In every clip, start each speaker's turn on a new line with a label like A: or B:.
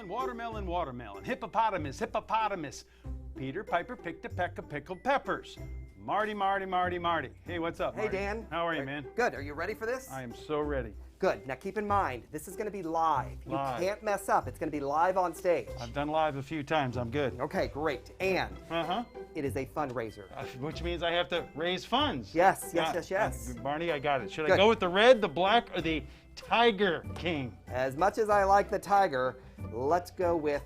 A: watermelon, watermelon, hippopotamus, hippopotamus. Peter Piper picked a peck of pickled peppers. Marty, Marty, Marty, Marty. Hey, what's up, Marty?
B: Hey, Dan.
A: How are you, man?
B: Good. Are you ready for this?
A: I am so ready.
B: Good. Now keep in mind, this is going to be live.
A: Live.
B: You can't mess up. It's going to be live on stage.
A: I've done live a few times. I'm good.
B: Okay, great. And it is a fundraiser.
A: Which means I have to raise funds.
B: Yes, yes.
A: Barney, I got it. Should
B: Good.
A: I go with the red, the black, or the Tiger King?
B: As much as I like the tiger, let's go with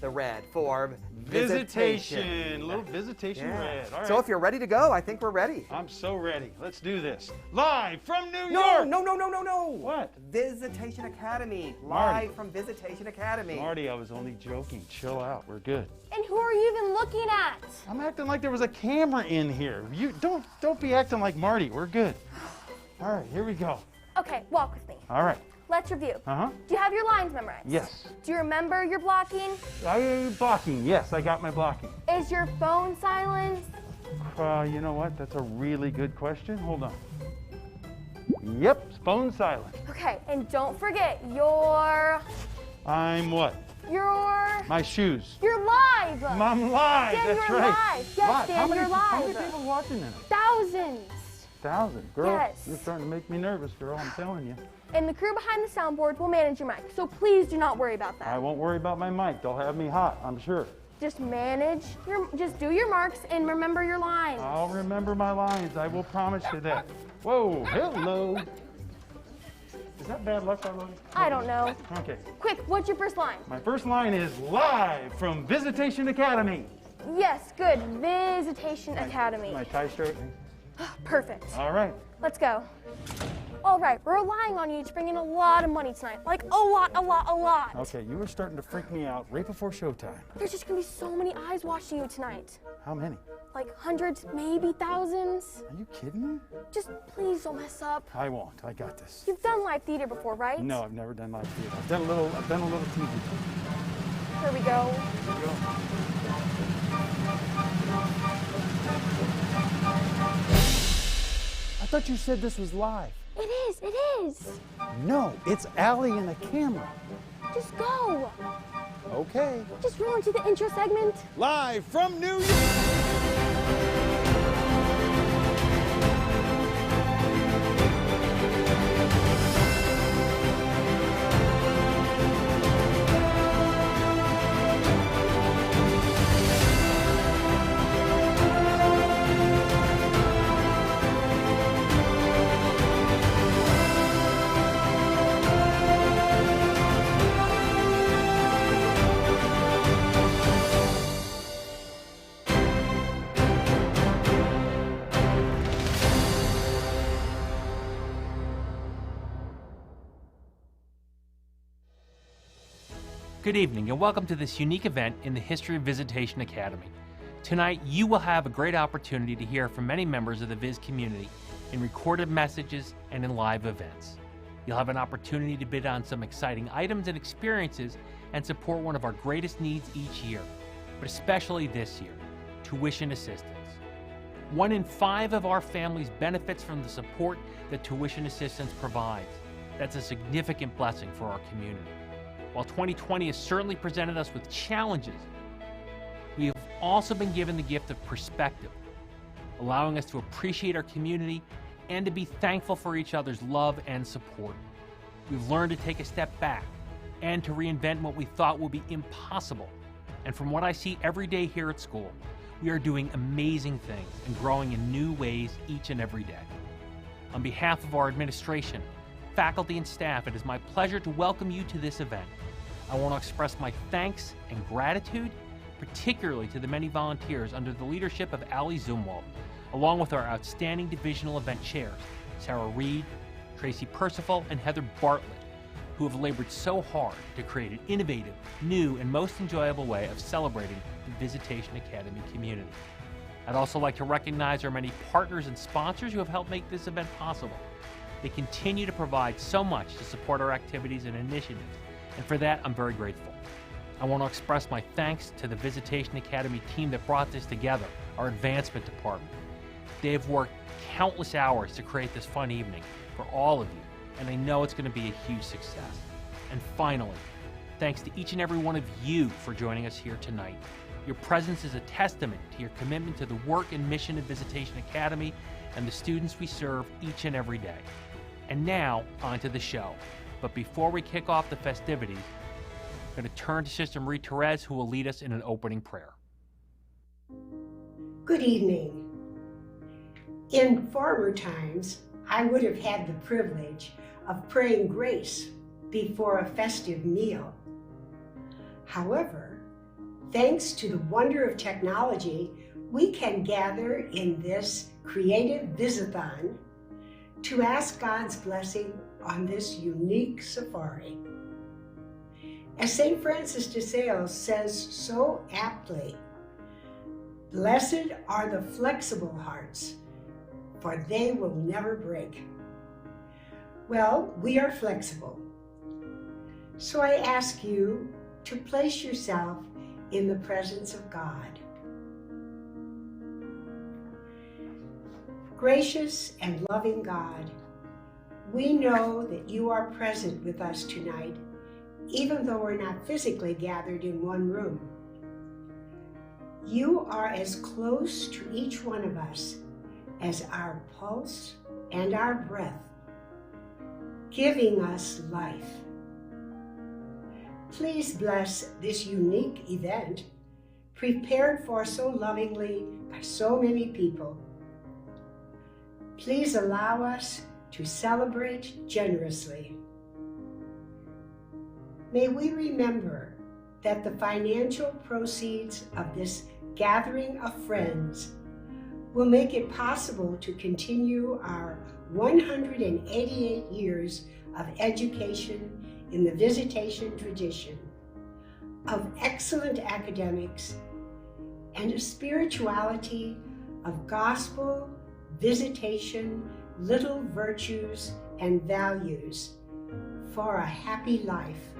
B: the red for
A: Visitation. A little visitation red. All right.
B: So if you're ready to go, I think we're ready.
A: I'm so ready. Let's do this. Live from New York.
B: No.
A: What?
B: Visitation Academy.
A: Marty.
B: Live from Visitation Academy.
A: Marty, I was only joking. Chill out. We're good.
C: And who are you even looking at?
A: I'm acting like there was a camera in here. You don't be acting like Marty. We're good. All right, here we go.
C: Okay, walk with me.
A: All right.
C: Let's review.
A: Uh-huh.
C: Do you have your lines memorized?
A: Yes.
C: Do you remember your blocking?
A: Blocking. Yes, I got my blocking.
C: Is your phone silenced?
A: You know what? That's a really good question. Hold on. Yep, phone silent.
C: Okay, and don't forget your...
A: I'm what? My shoes.
C: You're live!
A: I'm live.
C: Dan,
A: That's
C: you're
A: right.
C: live. Yes, Dan, you're live.
A: How many people watching this?
C: Thousands.
A: 1,000. Girl,
C: Yes.
A: you're starting to make me nervous, girl. I'm telling you.
C: And the crew behind the soundboard will manage your mic, so please do not worry about that.
A: I won't worry about my mic. They'll have me hot, I'm sure.
C: Just just do your marks and remember your lines.
A: I'll remember my lines. I will promise you that. Whoa, hello. Is that bad luck already?
C: I don't know.
A: Okay.
C: Quick, what's your first line?
A: My first line is live from Visitation Academy.
C: Yes, good. Visitation Academy.
A: My tie straight?
C: Perfect.
A: All right.
C: Let's go. All right, we're relying on you to bring in a lot of money tonight. Like a lot.
A: Okay, you were starting to freak me out right before showtime.
C: There's just gonna be so many eyes watching you tonight.
A: How many?
C: Like hundreds, maybe thousands.
A: Are you kidding me?
C: Just please don't mess up.
A: I won't. I got this.
C: You've done live theater before, right?
A: No, I've never done live theater. I've done a little TV.
C: Here we go.
A: Here we go. I thought you said this was live.
C: It is.
A: No, it's Allie and a camera.
C: Just go.
A: Okay.
C: Just roll into the intro segment.
A: Live from New York.
D: Good evening and welcome to this unique event in the history of Visitation Academy. Tonight, you will have a great opportunity to hear from many members of the Viz community in recorded messages and in live events. You'll have an opportunity to bid on some exciting items and experiences and support one of our greatest needs each year, but especially this year, tuition assistance. 1 in 5 of our families benefits from the support that tuition assistance provides. That's a significant blessing for our community. While 2020 has certainly presented us with challenges, we have also been given the gift of perspective, allowing us to appreciate our community and to be thankful for each other's love and support. We've learned to take a step back and to reinvent what we thought would be impossible. And from what I see every day here at school, we are doing amazing things and growing in new ways each and every day. On behalf of our administration, faculty, and staff, it is my pleasure to welcome you to this event. I want to express my thanks and gratitude, particularly to the many volunteers under the leadership of Ali Zumwalt, along with our outstanding divisional event chairs, Sarah Reed, Tracy Percival, and Heather Bartlett, who have labored so hard to create an innovative, new, and most enjoyable way of celebrating the Visitation Academy community. I'd also like to recognize our many partners and sponsors who have helped make this event possible. They continue to provide so much to support our activities and initiatives, and for that, I'm very grateful. I want to express my thanks to the Visitation Academy team that brought this together, our advancement department. They have worked countless hours to create this fun evening for all of you, and I know it's going to be a huge success. And finally, thanks to each and every one of you for joining us here tonight. Your presence is a testament to your commitment to the work and mission of Viz-a-thon Academy and the students we serve each and every day. And now, on to the show. But before we kick off the festivities, I'm going to turn to Sister Marie Therese, who will lead us in an opening prayer.
E: Good evening. In former times, I would have had the privilege of praying grace before a festive meal. However, thanks to the wonder of technology, we can gather in this creative Viz-a-thon to ask God's blessing on this unique safari. As St. Francis de Sales says so aptly, "Blessed are the flexible hearts, for they will never break." Well, we are flexible. So I ask you to place yourself in the presence of God. Gracious and loving God, we know that you are present with us tonight, even though we're not physically gathered in one room. You are as close to each one of us as our pulse and our breath, giving us life. Please bless this unique event, prepared for so lovingly by so many people. Please allow us to celebrate generously. May we remember that the financial proceeds of this gathering of friends will make it possible to continue our 188 years of education in the Viz-a-thon tradition, of excellent academics, and a spirituality of gospel, visitation, little virtues, and values for a happy life.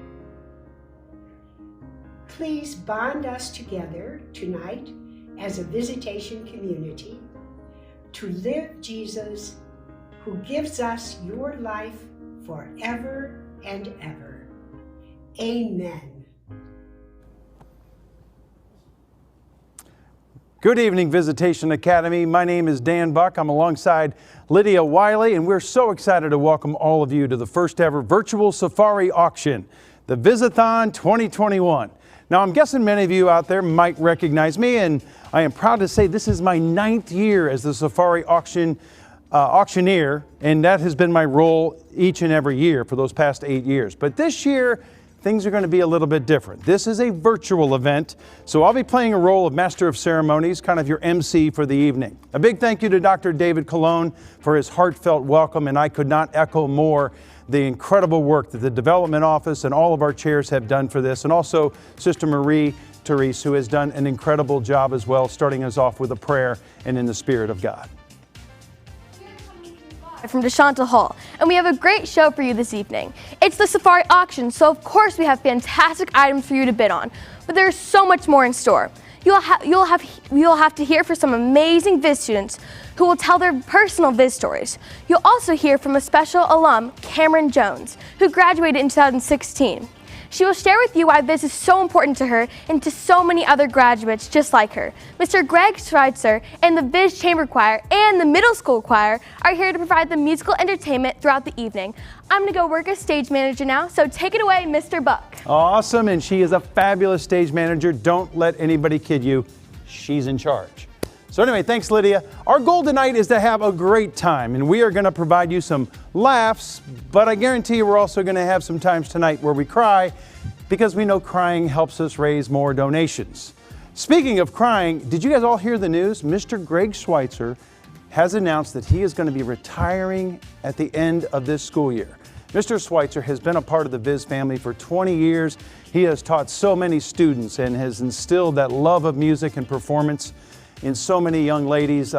E: Please bond us together tonight as a Viz-a-thon community to live Jesus, who gives us your life forever and ever. Amen.
A: Good evening, Viz-a-thon Academy. My name is Dan Buck. I'm alongside Lydia Wiley, and we're so excited to welcome all of you to the first ever virtual safari auction, the Viz-a-thon 2021. Now, I'm guessing many of you out there might recognize me, and I am proud to say this is my 9th year as the safari auctioneer, and that has been my role each and every year for those past 8 years. But this year, things are going to be a little bit different. This is a virtual event, so I'll be playing a role of Master of Ceremonies, kind of your MC for the evening. A big thank you to Dr. David Colon for his heartfelt welcome, and I could not echo more the incredible work that the Development Office and all of our chairs have done for this, and also Sister Marie Therese, who has done an incredible job as well, starting us off with a prayer and in the Spirit of God.
C: From DeShanta Hall, and we have a great show for you this evening. It's the Safari Auction, so of course we have fantastic items for you to bid on, but there's so much more in store. You'll have to hear from some amazing Viz students who will tell their personal Viz stories. You'll also hear from a special alum, Cameron Jones, who graduated in 2016. She will share with you why Viz is so important to her and to so many other graduates just like her. Mr. Greg Schweitzer and the Viz Chamber Choir and the Middle School Choir are here to provide the musical entertainment throughout the evening. I'm going to go work as stage manager now, so take it away, Mr. Buck.
A: Awesome, and she is a fabulous stage manager. Don't let anybody kid you. She's in charge. So anyway, thanks, Lydia. Our goal tonight is to have a great time, and we are going to provide you some laughs, but I guarantee you we're also going to have some times tonight where we cry, because we know crying helps us raise more donations. Speaking of crying, did you guys all hear the news? Mr. Greg Schweitzer has announced that he is going to be retiring at the end of this school year. Mr. Schweitzer has been a part of the Viz family for 20 years. He has taught so many students and has instilled that love of music and performance in so many young ladies.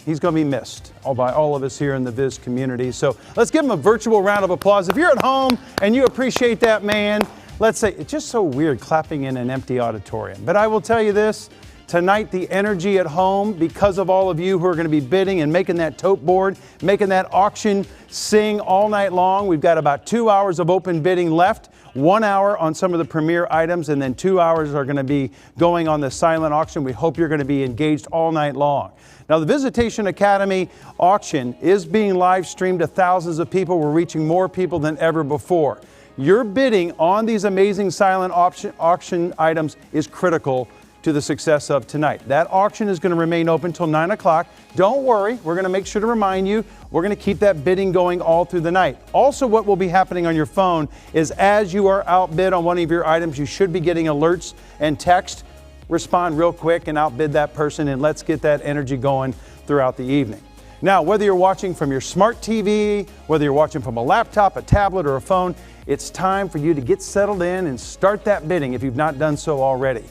A: He's going to be missed by all of us here in the Viz community. So let's give him a virtual round of applause. If you're at home and you appreciate that man, let's say, it's just so weird clapping in an empty auditorium. But I will tell you this, tonight the energy at home, because of all of you who are going to be bidding and making that tote board, making that auction sing all night long. We've got about 2 hours of open bidding left. 1 hour on some of the premier items, and then 2 hours are going to be going on the silent auction. We hope you're going to be engaged all night long. Now, the Visitation Academy auction is being live streamed to thousands of people. We're reaching more people than ever before. Your bidding on these amazing silent auction items is critical to the success of tonight. That auction is going to remain open till 9 o'clock. Don't worry, we're going to make sure to remind you, we're going to keep that bidding going all through the night. Also, what will be happening on your phone is as you are outbid on one of your items, you should be getting alerts and text. Respond real quick and outbid that person, and let's get that energy going throughout the evening. Now, whether you're watching from your smart TV, whether you're watching from a laptop, a tablet, or a phone, it's time for you to get settled in and start that bidding if you've not done so already.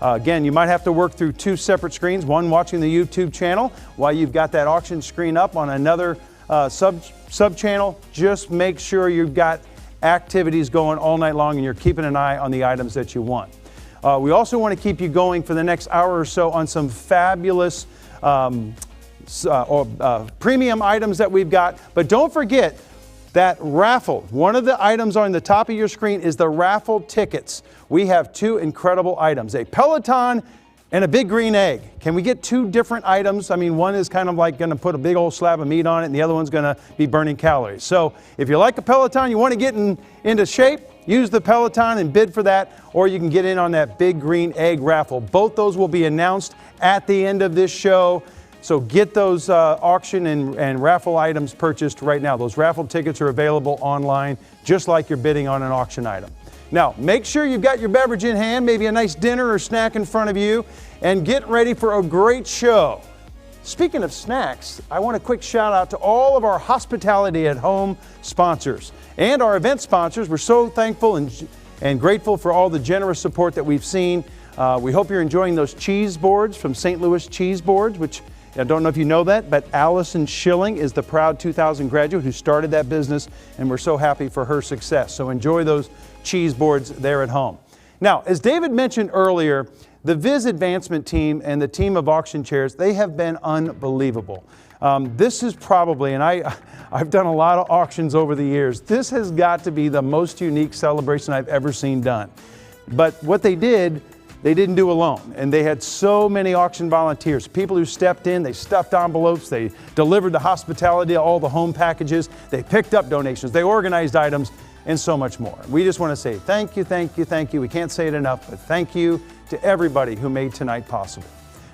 A: Again, you might have to work through two separate screens, one watching the YouTube channel while you've got that auction screen up on another sub channel. Just make sure you've got activities going all night long and you're keeping an eye on the items that you want. We also want to keep you going for the next hour or so on some fabulous premium items that we've got. But don't forget that raffle. One of the items on the top of your screen is the raffle tickets. We have two incredible items, a Peloton and a big green egg. Can we get two different items? I mean, one is kind of like going to put a big old slab of meat on it, and the other one's going to be burning calories. So if you like a Peloton, you want to get into shape, use the Peloton and bid for that, or you can get in on that big green egg raffle. Both those will be announced at the end of this show. So get those auction and raffle items purchased right now. Those raffle tickets are available online, just like you're bidding on an auction item. Now, make sure you've got your beverage in hand, maybe a nice dinner or snack in front of you, and get ready for a great show. Speaking of snacks, I want a quick shout out to all of our hospitality at home sponsors and our event sponsors. We're so thankful and grateful for all the generous support that we've seen. We hope you're enjoying those cheese boards from St. Louis Cheese Boards, which I don't know if you know that, but Allison Schilling is the proud 2000 graduate who started that business, and we're so happy for her success. So enjoy those cheese boards there at home. Now, as David mentioned earlier, the Viz Advancement team and the team of auction chairs, they have been unbelievable. This is probably, and I've done a lot of auctions over the years, this has got to be the most unique celebration I've ever seen done. But what they did, they didn't do alone, and they had so many auction volunteers, people who stepped in, they stuffed envelopes, they delivered the hospitality, all the home packages, they picked up donations, they organized items, and so much more. We just want to say thank you, thank you, thank you. We can't say it enough, but thank you to everybody who made tonight possible.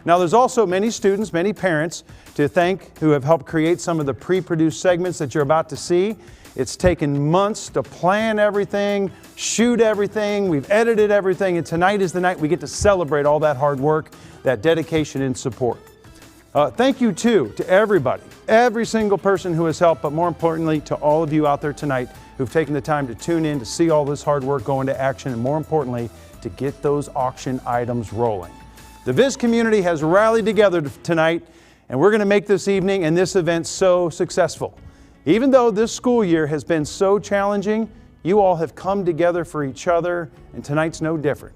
A: Now, there's also many students, many parents to thank who have helped create some of the pre-produced segments that you're about to see. It's taken months to plan everything, shoot everything, we've edited everything, and tonight is the night we get to celebrate all that hard work, that dedication and support. Thank you too to everybody, every single person who has helped, but more importantly to all of you out there tonight who've taken the time to tune in to see all this hard work go into action, and more importantly, to get those auction items rolling. The Viz community has rallied together tonight, and we're going to make this evening and this event so successful. Even though this school year has been so challenging, you all have come together for each other, and tonight's no different.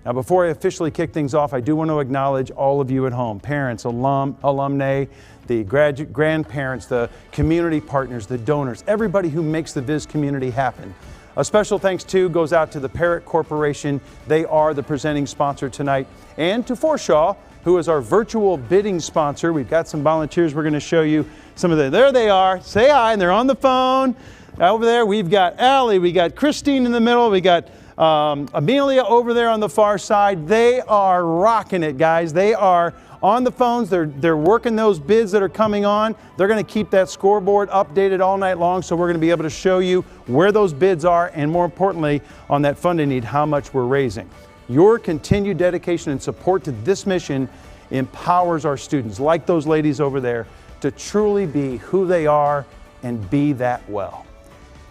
A: Now, before I officially kick things off, I do want to acknowledge all of you at home, parents, alumni, the grandparents, the community partners, the donors, everybody who makes the Viz community happen. A special thanks too goes out to the Parrott Corporation. They are the presenting sponsor tonight, and to Forshaw, who is our virtual bidding sponsor. We've got some volunteers. We're going to show you some of them. There they are. Say hi, and they're on the phone. Over there, we've got Allie, we got Christine in the middle, we got Amelia over there on the far side. They are rocking it, guys. They are on the phones. They're working those bids that are coming on. They're going to keep that scoreboard updated all night long, so we're going to be able to show you where those bids are, and more importantly, on that funding need, how much we're raising. Your continued dedication and support to this mission empowers our students, like those ladies over there, to truly be who they are and be that well.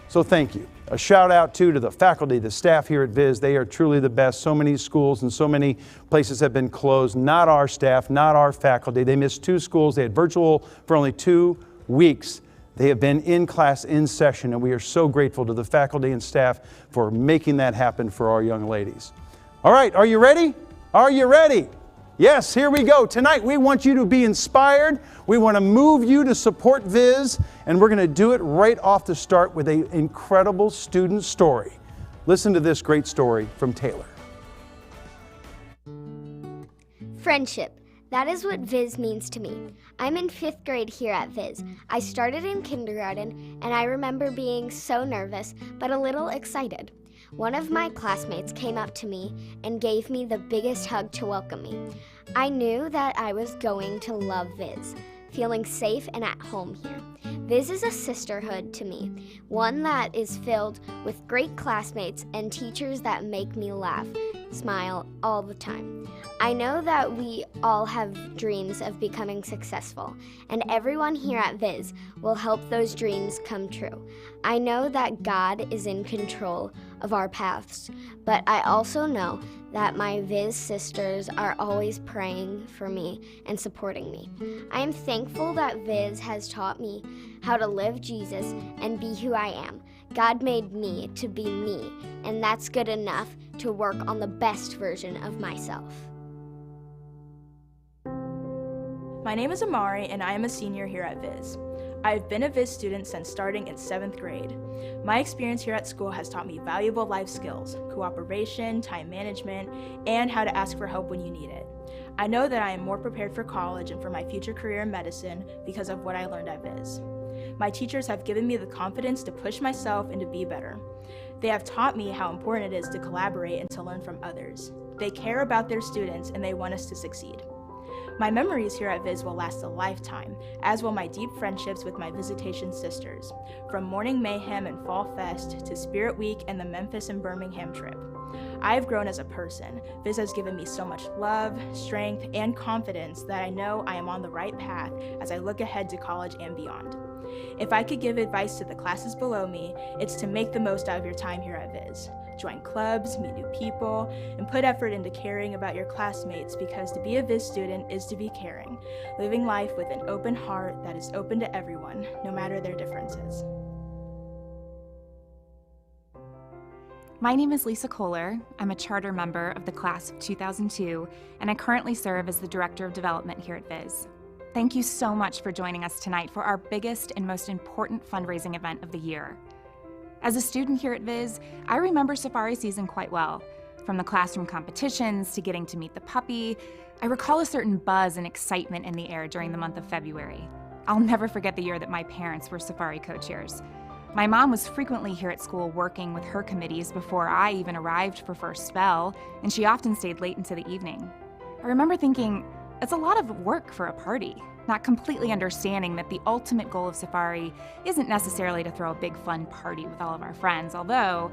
A: So thank you. A shout out too to the faculty, the staff here at Viz. They are truly the best. So many schools and so many places have been closed. Not our staff, not our faculty. They missed 2 schools. They had virtual for only 2 weeks. They have been in class, in session, and we are so grateful to the faculty and staff for making that happen for our young ladies. All right, are you ready? Are you ready? Yes, here we go. Tonight we want you to be inspired. We want to move you to support Viz, and we're going to do it right off the start with an incredible student story. Listen to this great story from Taylor.
F: Friendship. That is what Viz means to me. I'm in 5th grade here at Viz. I started in kindergarten, and I remember being so nervous, but a little excited. One of my classmates came up to me and gave me the biggest hug to welcome me. I knew that I was going to love Viz, feeling safe and at home here. Viz is a sisterhood to me, one that is filled with great classmates and teachers that make me laugh, smile all the time. I know that we all have dreams of becoming successful, and everyone here at Viz will help those dreams come true. I know that God is in control of our paths, but I also know that my Viz sisters are always praying for me and supporting me. I am thankful that Viz has taught me how to live Jesus and be who I am. God made me to be me, and that's good enough to work on the best version of myself.
G: My name is Amari, and I am a senior here at Viz. I've been a Viz student since starting in 7th grade. My experience here at school has taught me valuable life skills, cooperation, time management, and how to ask for help when you need it. I know that I am more prepared for college and for my future career in medicine because of what I learned at Viz. My teachers have given me the confidence to push myself and to be better. They have taught me how important it is to collaborate and to learn from others. They care about their students and they want us to succeed. My memories here at Viz will last a lifetime, as will my deep friendships with my Viz-a-thon sisters, from Morning Mayhem and Fall Fest to Spirit Week and the Memphis and Birmingham trip. I have grown as a person. Viz has given me so much love, strength, and confidence that I know I am on the right path as I look ahead to college and beyond. If I could give advice to the classes below me, it's to make the most out of your time here at Viz. Join clubs, meet new people, and put effort into caring about your classmates, because to be a Viz student is to be caring, living life with an open heart that is open to everyone, no matter their differences.
H: My name is Lisa Kohler. I'm a charter member of the class of 2002, and I currently serve as the Director of Development here at Viz. Thank you so much for joining us tonight for our biggest and most important fundraising event of the year. As a student here at Viz, I remember safari season quite well. From the classroom competitions to getting to meet the puppy, I recall a certain buzz and excitement in the air during the month of February. I'll never forget the year that my parents were safari co-chairs. My mom was frequently here at school working with her committees before I even arrived for first spell, and she often stayed late into the evening. I remember thinking, it's a lot of work for a party, not completely understanding that the ultimate goal of safari isn't necessarily to throw a big fun party with all of our friends, although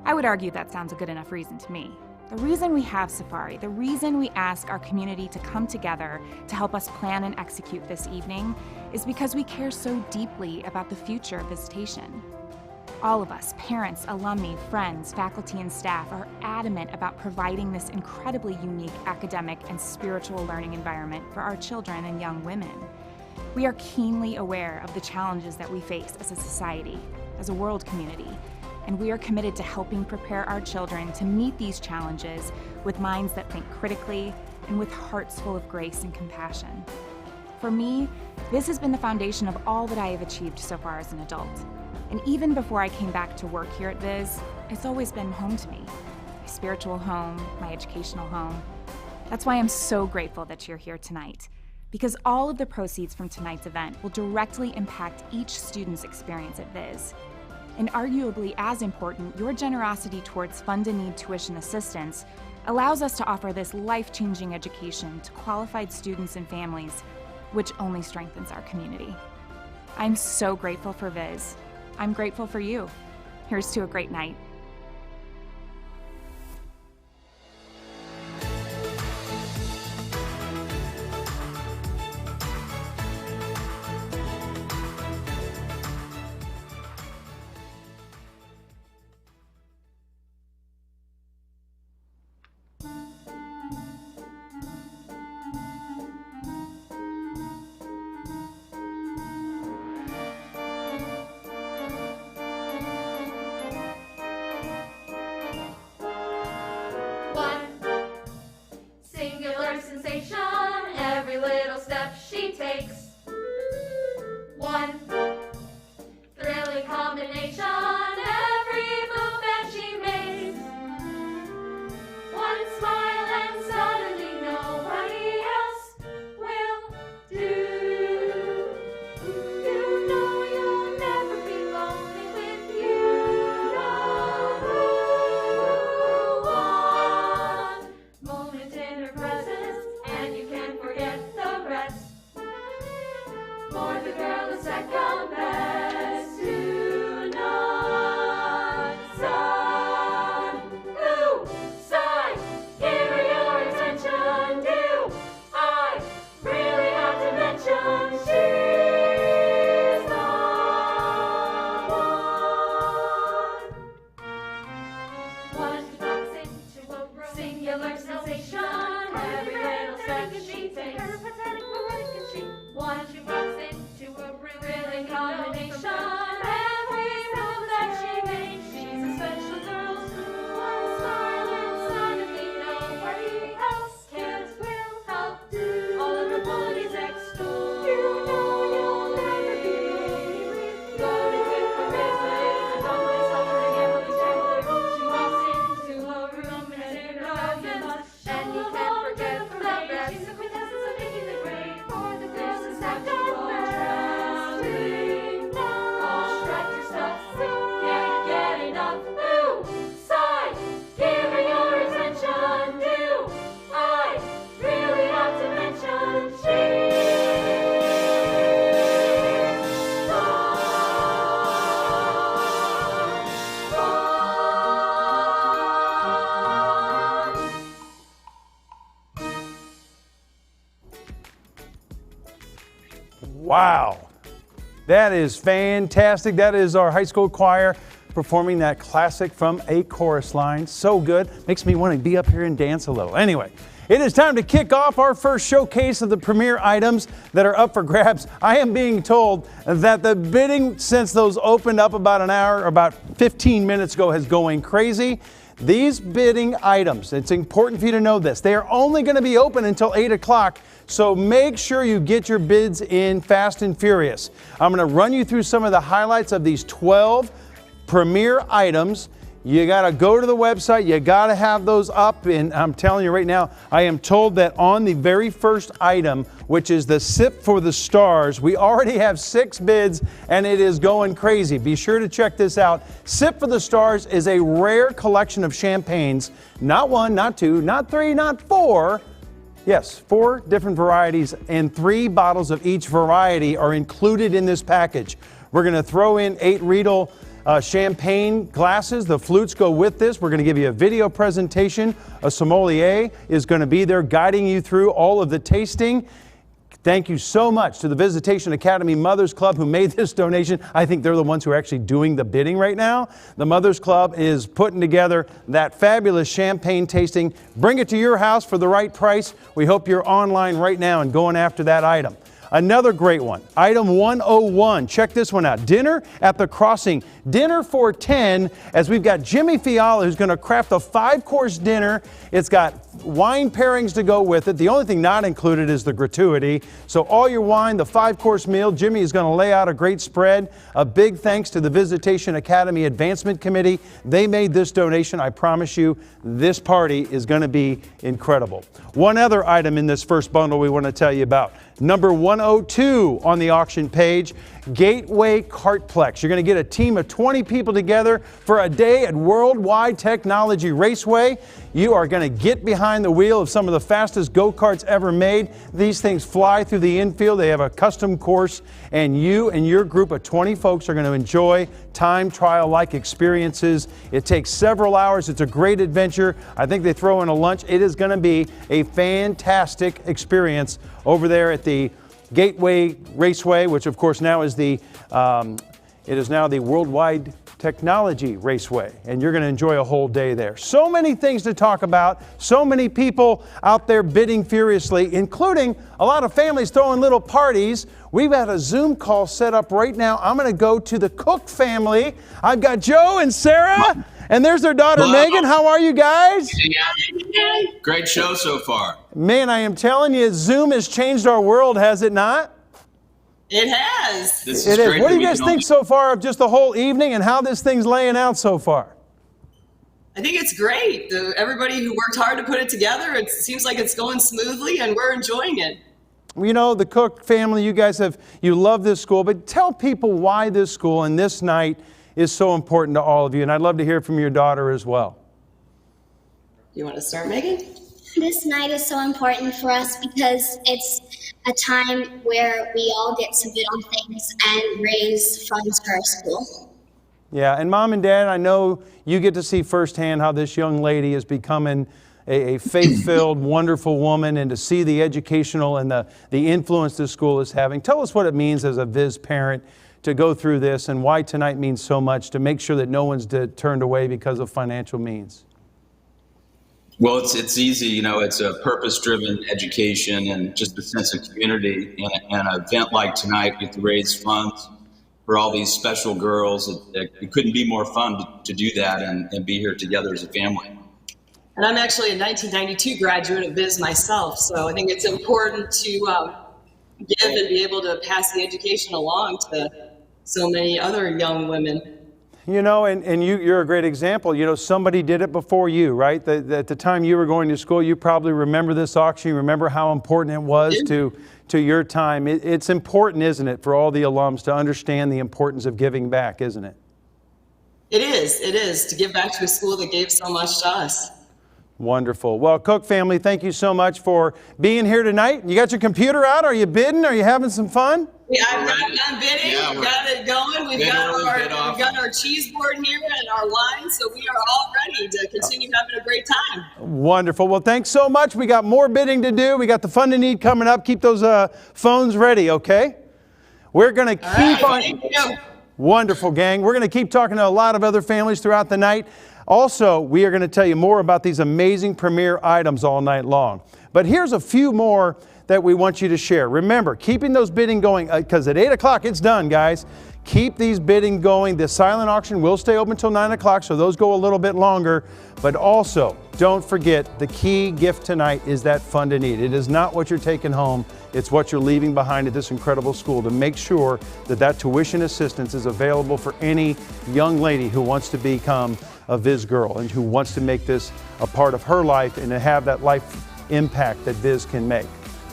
H: I would argue that sounds a good enough reason to me. The reason we have safari, the reason we ask our community to come together to help us plan and execute this evening, is because we care so deeply about the future of visitation. All of us, parents, alumni, friends, faculty, and staff, are adamant about providing this incredibly unique academic and spiritual learning environment for our children and young women. We are keenly aware of the challenges that we face as a society, as a world community, and we are committed to helping prepare our children to meet these challenges with minds that think critically and with hearts full of grace and compassion. For me, this has been the foundation of all that I have achieved so far as an adult. And even before I came back to work here at Viz, it's always been home to me. My spiritual home, my educational home. That's why I'm so grateful that you're here tonight, because all of the proceeds from tonight's event will directly impact each student's experience at Viz. And arguably as important, your generosity towards fund-in-need tuition assistance allows us to offer this life-changing education to qualified students and families, which only strengthens our community. I'm so grateful for Viz. I'm grateful for you. Here's to a great night.
A: Wow. That is fantastic. That is our high school choir performing that classic from a chorus line. So good. Makes me want to be up here and dance a little. Anyway, it is time to kick off our first showcase of the premier items that are up for grabs. I am being told that the bidding, since those opened up about an hour, or about 15 minutes ago, is going crazy. These bidding items, it's important for you to know this, they are only going to be open until 8 o'clock, so make sure you get your bids in fast and furious. I'm going to run you through some of the highlights of these 12 premier items. You got to go to the website, you got to have those up, and I'm telling you right now, I am told that on the very first item, which is the Sip for the Stars, we already have 6 bids and it is going crazy. Be sure to check this out. Sip for the Stars is a rare collection of champagnes, not 1, not 2, not 3, not 4. Yes, 4 different varieties, and 3 bottles of each variety are included in this package. We're going to throw in 8 Riedel champagne glasses. The flutes go with this. We're going to give you a video presentation. A sommelier is going to be there guiding you through all of the tasting. Thank you so much to the Visitation Academy Mothers Club who made this donation. I think they're the ones who are actually doing the bidding right now. The Mothers Club is putting together that fabulous champagne tasting. Bring it to your house for the right price. We hope you're online right now and going after that item. Another great one, item 101. Check this one out. Dinner at the Crossing. Dinner for 10, as we've got Jimmy Fiala who's going to craft a 5-course dinner. It's got wine pairings to go with it. The only thing not included is the gratuity. So all your wine, the 5-course meal. Jimmy is going to lay out a great spread. A big thanks to the Visitation Academy Advancement Committee. They made this donation. I promise you, this party is going to be incredible. One other item in this first bundle we want to tell you about. Number 102 on the auction page, Gateway Kartplex. You're going to get a team of 20 people together for a day at Worldwide Technology Raceway. You are going to get behind the wheel of some of the fastest go-karts ever made. These things fly through the infield. They have a custom course, and you and your group of 20 folks are going to enjoy time trial-like experiences. It takes several hours. It's a great adventure. I think they throw in a lunch. It is going to be a fantastic experience over there at the Gateway Raceway, which of course now is it is now the Worldwide Technology Raceway, and you're going to enjoy a whole day there. So many things to talk about, so many people out there bidding furiously, including a lot of families throwing little parties. We've got a Zoom call set up right now. I'm going to go to the Cook family. I've got Joe and Sarah, and there's their daughter Megan. How are you guys?
I: Great show so far.
A: Man, I am telling you, Zoom has changed our world, has it not?
J: It has.
I: This is great.
A: What do you guys think so far of just the whole evening and how this thing's laying out so far?
J: I think it's great. Everybody who worked hard to put it together, it seems like it's going smoothly and we're enjoying it.
A: You know, the Cook family, you love this school, but tell people why this school and this night is so important to all of you. And I'd love to hear from your daughter as well.
J: You want to start, Megan?
F: This night is so important for us because it's a time where we all get to bid on things and raise funds for our school.
A: Yeah, and Mom and Dad, I know you get to see firsthand how this young lady is becoming a faith-filled, wonderful woman, and to see the educational and the influence this school is having. Tell us what it means as a Viz parent to go through this and why tonight means so much to make sure that no one's turned away because of financial means.
I: Well, it's easy, you know, it's a purpose-driven education and just a sense of community. And an event like tonight, we get to raise funds for all these special girls. It couldn't be more fun to do that and be here together as a family.
J: And I'm actually a 1992 graduate of Viz myself, so I think it's important to give and be able to pass the education along to so many other young women.
A: You know, and you're a great example. You know, somebody did it before you, right? At the time you were going to school, you probably remember this auction. You remember how important it was to your time. It's important, isn't it, for all the alums to understand the importance of giving back, isn't it?
J: It is, to give back to a school that gave so much to us.
A: Wonderful. Well, Cook family, thank you so much for being here tonight. You got your computer out? Are you bidding? Are you having some fun?
J: Yeah, I'm bidding.
I: Yeah,
J: We've got it going. We've got our cheese board here and our line, so we are all ready to continue having a great time.
A: Wonderful. Well, thanks so much. We got more bidding to do. We got the Fund and Need coming up. Keep those phones ready, okay? We're going to keep on.
J: Thank you.
A: Wonderful, gang. We're going to keep talking to a lot of other families throughout the night. Also, we are going to tell you more about these amazing premier items all night long. But here's a few more that we want you to share. Remember, keeping those bidding going, because at 8 o'clock it's done, guys. Keep these bidding going. The silent auction will stay open until 9 o'clock, so those go a little bit longer. But also, don't forget, the key gift tonight is that fund to need. It is not what you're taking home. It's what you're leaving behind at this incredible school to make sure that that tuition assistance is available for any young lady who wants to become a Viz girl and who wants to make this a part of her life and to have that life impact that Viz can make.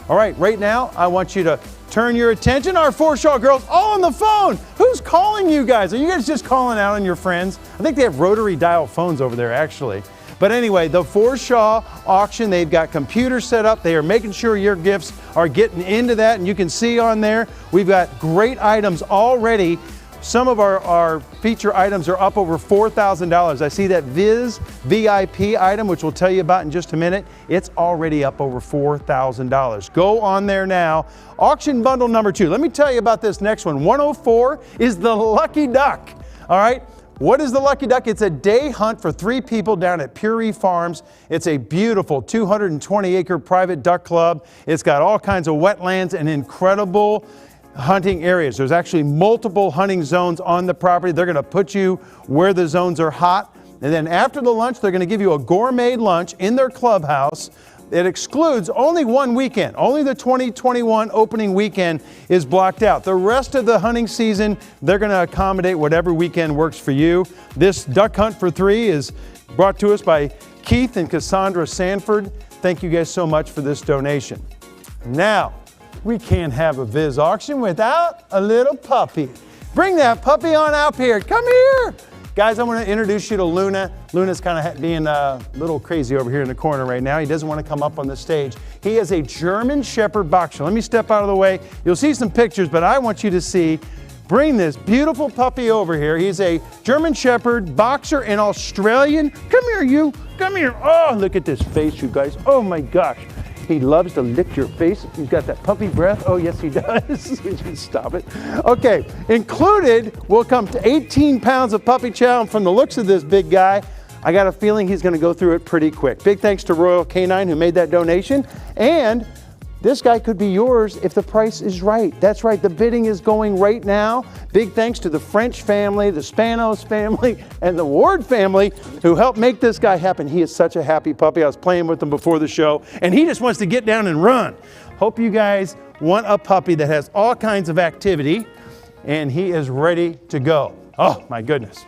A: All right, right now, I want you to turn your attention. Our Forshaw girls all on the phone. Who's calling you guys? Are you guys just calling out on your friends? I think they have rotary dial phones over there, actually. But anyway, the Forshaw auction, they've got computers set up. They are making sure your gifts are getting into that, and you can see on there, we've got great items already. Some of our feature items are up over $4,000. I see that Viz VIP item, which we'll tell you about in just a minute. It's already up over $4,000. Go on there now. Auction bundle number 2. Let me tell you about this next one. 104 is the Lucky Duck. All right. What is the Lucky Duck? It's a day hunt for 3 people down at Puree Farms. It's a beautiful 220-acre private duck club. It's got all kinds of wetlands and incredible hunting areas. There's actually multiple hunting zones on the property. They're going to put you where the zones are hot. And then after the lunch, they're going to give you a gourmet lunch in their clubhouse. It excludes only one weekend. Only the 2021 opening weekend is blocked out. The rest of the hunting season, they're going to accommodate whatever weekend works for you. This duck hunt for 3 is brought to us by Keith and Cassandra Sanford. Thank you guys so much for this donation. Now, we can't have a Viz auction without a little puppy. Bring that puppy on out here. Come here. Guys, I want to introduce you to Luna. Luna's kind of being a little crazy over here in the corner right now. He doesn't want to come up on the stage. He is a German Shepherd boxer. Let me step out of the way. You'll see some pictures, but I want you to see. Bring this beautiful puppy over here. He's a German Shepherd boxer and Australian. Come here, you. Come here. Oh, look at this face, you guys. Oh, my gosh. He loves to lick your face. He's got that puppy breath. Oh, yes, he does. Stop it. Okay, included will come to 18 pounds of puppy chow. And from the looks of this big guy, I got a feeling he's going to go through it pretty quick. Big thanks to Royal Canine who made that donation. And this guy could be yours if the price is right. That's right, the bidding is going right now. Big thanks to the French family, the Spanos family, and the Ward family who helped make this guy happen. He is such a happy puppy. I was playing with him before the show, and he just wants to get down and run. Hope you guys want a puppy that has all kinds of activity, and he is ready to go. Oh, my goodness.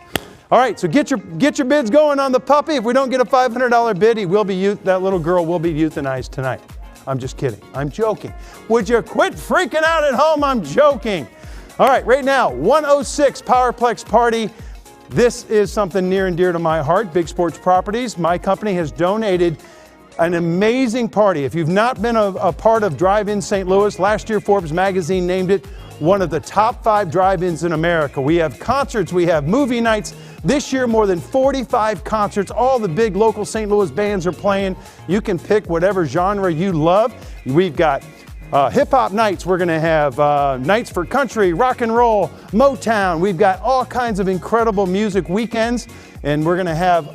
A: All right, so get your bids going on the puppy. If we don't get a $500 bid, that little girl will be euthanized tonight. I'm just kidding. I'm joking. Would you quit freaking out at home? I'm joking. All right, right now, 106 Powerplex Party. This is something near and dear to my heart, Big Sports Properties. My company has donated an amazing party. If you've not been a part of Drive-In St. Louis, last year Forbes magazine named it one of the top 5 drive-ins in America. We have concerts, we have movie nights. This year, more than 45 concerts. All the big local St. Louis bands are playing. You can pick whatever genre you love. We've got hip-hop nights. We're going to have nights for country, rock and roll, Motown. We've got all kinds of incredible music weekends. And we're going to have,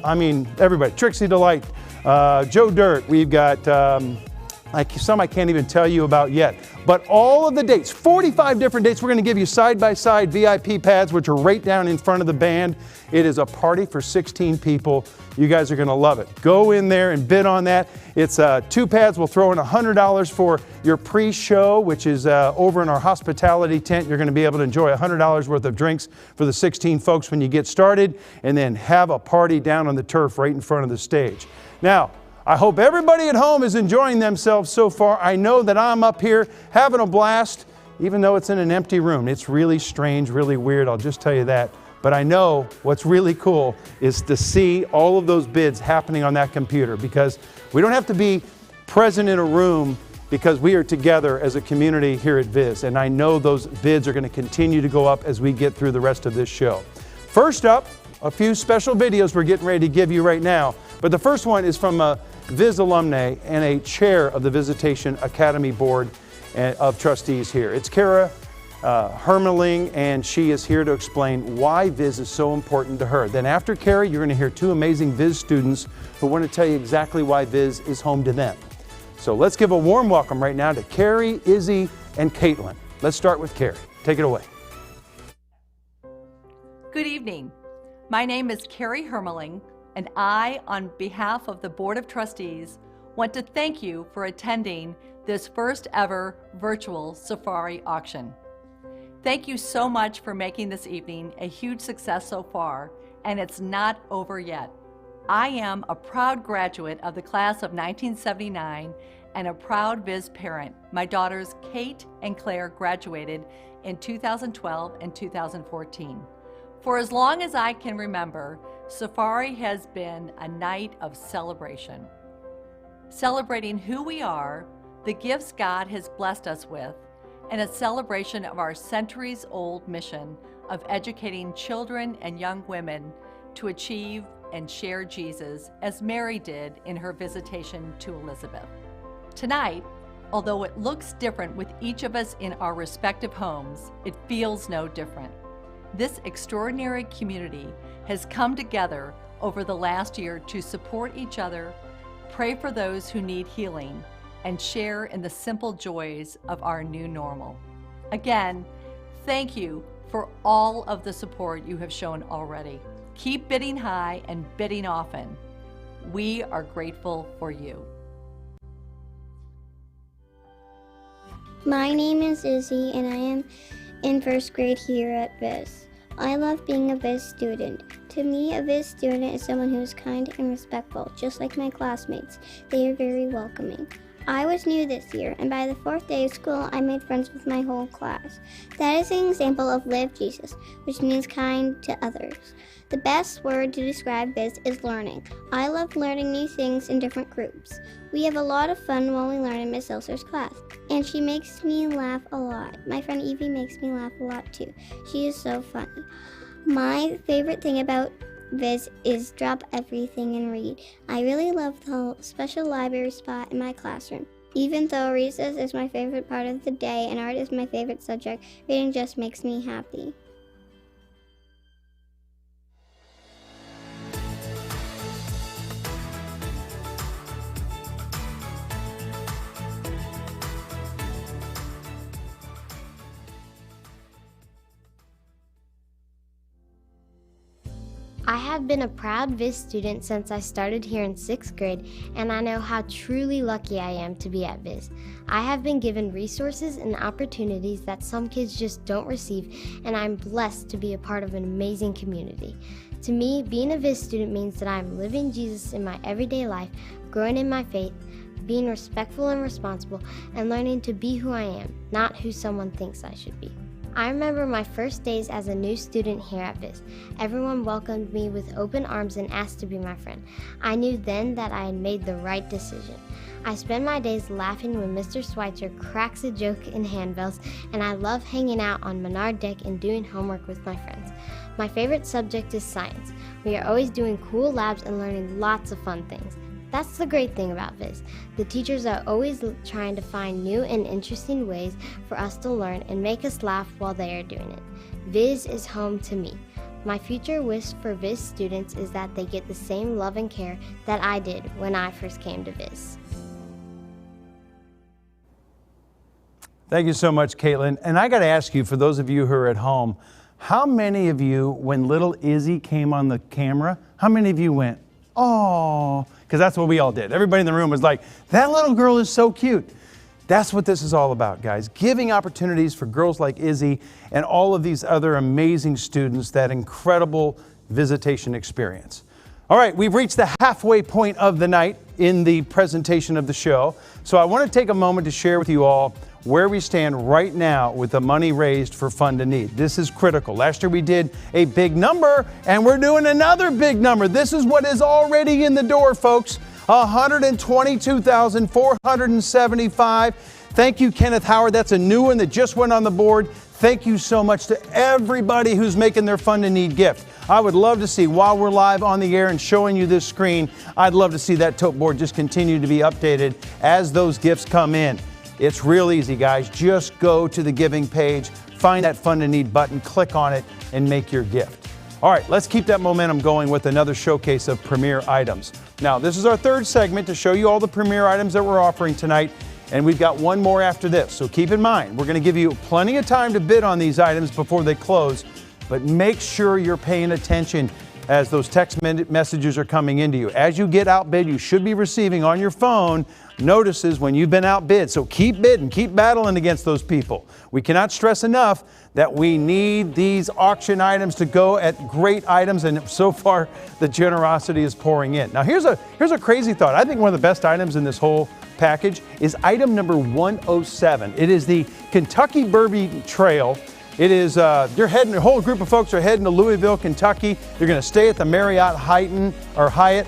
A: everybody. Trixie Delight, Joe Dirt. We've got some I can't even tell you about yet. But all of the dates, 45 different dates, we're going to give you side-by-side VIP pads, which are right down in front of the band. It is a party for 16 people. You guys are going to love it. Go in there and bid on that. It's 2 pads. We'll throw in $100 for your pre-show, which is over in our hospitality tent. You're going to be able to enjoy $100 worth of drinks for the 16 folks when you get started, and then have a party down on the turf right in front of the stage. Now, I hope everybody at home is enjoying themselves so far. I know that I'm up here having a blast, even though it's in an empty room. It's really strange, really weird, I'll just tell you that. But I know what's really cool is to see all of those bids happening on that computer, because we don't have to be present in a room, because we are together as a community here at Viz. And I know those bids are going to continue to go up as we get through the rest of this show. First up, a few special videos we're getting ready to give you right now. But the first one is from a Viz alumni and a chair of the Visitation Academy Board of Trustees here. It's Kara Hermeling, and she is here to explain why Viz is so important to her. Then after Carrie, you're going to hear two amazing Viz students who want to tell you exactly why Viz is home to them. So let's give a warm welcome right now to Carrie, Izzy, and Caitlin. Let's start with Carrie. Take it away.
K: Good evening. My name is Carrie Hermeling, and I, on behalf of the Board of Trustees, want to thank you for attending this first ever virtual safari auction. Thank you so much for making this evening a huge success so far, and it's not over yet. I am a proud graduate of the class of 1979 and a proud Viz parent. My daughters Kate and Claire graduated in 2012 and 2014. For as long as I can remember, Safari has been a night of celebration. Celebrating who we are, the gifts God has blessed us with, and a celebration of our centuries-old mission of educating children and young women to achieve and share Jesus, as Mary did in her visitation to Elizabeth. Tonight, although it looks different with each of us in our respective homes, it feels no different. This extraordinary community has come together over the last year to support each other, pray for those who need healing, and share in the simple joys of our new normal. Again, thank you for all of the support you have shown already. Keep bidding high and bidding often. We are grateful for you.
F: My name is Izzy, and I am in first grade here at Viz. I love being a Viz student. To me, a Viz student is someone who is kind and respectful, just like my classmates. They are very welcoming. I was new this year, and by the 4th day of school, I made friends with my whole class. That is an example of Live Jesus, which means kind to others. The best word to describe Viz is learning. I love learning new things in different groups. We have a lot of fun while we learn in Miss Elser's class, and she makes me laugh a lot. My friend Evie makes me laugh a lot too. She is so funny. My favorite thing about Viz is drop everything and read. I really love the special library spot in my classroom. Even though recess is my favorite part of the day and art is my favorite subject, reading just makes me happy.
L: I have been a proud Viz student since I started here in 6th grade, and I know how truly lucky I am to be at Viz. I have been given resources and opportunities that some kids just don't receive, and I'm blessed to be a part of an amazing community. To me, being a Viz student means that I'm living Jesus in my everyday life, growing in my faith, being respectful and responsible, and learning to be who I am, not who someone thinks I should be. I remember my first days as a new student here at Viz. Everyone welcomed me with open arms and asked to be my friend. I knew then that I had made the right decision. I spend my days laughing when Mr. Schweitzer cracks a joke in handbells, and I love hanging out on Menard Deck and doing homework with my friends. My favorite subject is science. We are always doing cool labs and learning lots of fun things. That's the great thing about Viz. The teachers are always trying to find new and interesting ways for us to learn and make us laugh while they are doing it. Viz is home to me. My future wish for Viz students is that they get the same love and care that I did when I first came to Viz.
A: Thank you so much, Caitlin. And I got to ask you, for those of you who are at home, how many of you, when little Izzy came on the camera, how many of you went, oh, because that's what we all did. Everybody in the room was like, that little girl is so cute. That's what this is all about, guys. Giving opportunities for girls like Izzy and all of these other amazing students that incredible visitation experience. All right, we've reached the halfway point of the night in the presentation of the show. So I want to take a moment to share with you all where we stand right now with the money raised for Fund a Need. This is critical. Last year we did a big number, and we're doing another big number. This is what is already in the door, folks. $122,475. Thank you, Kenneth Howard. That's a new one that just went on the board. Thank you so much to everybody who's making their Fund a Need gift. I would love to see, while we're live on the air and showing you this screen, I'd love to see that tote board just continue to be updated as those gifts come in. It's real easy, guys. Just go to the giving page, find that Fund a Need button, click on it, and make your gift. All right, let's keep that momentum going with another showcase of premier items. Now, this is our third segment to show you all the premier items that we're offering tonight, and we've got one more after this. So keep in mind, we're going to give you plenty of time to bid on these items before they close, but make sure you're paying attention as those text messages are coming into you. As you get outbid, you should be receiving on your phone notices when you've been outbid. So keep bidding, keep battling against those people. We cannot stress enough that we need these auction items to go at great items, and so far the generosity is pouring in. Now here's a crazy thought. I think one of the best items in this whole package is item number 107. It is the Kentucky Derby Trail. It is, you're heading, a whole group of folks are heading to Louisville, Kentucky. You're going to stay at the Marriott Hyatt.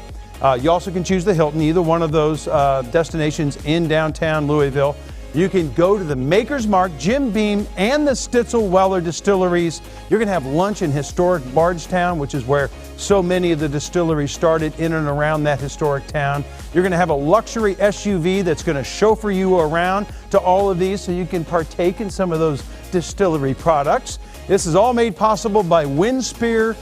A: You also can choose the Hilton, either one of those destinations in downtown Louisville. You can go to the Maker's Mark, Jim Beam, and the Stitzel-Weller distilleries. You're going to have lunch in historic Bardstown, which is where so many of the distilleries started in and around that historic town. You're going to have a luxury SUV that's going to chauffeur you around to all of these so you can partake in some of those distillery products. This is all made possible by Windspire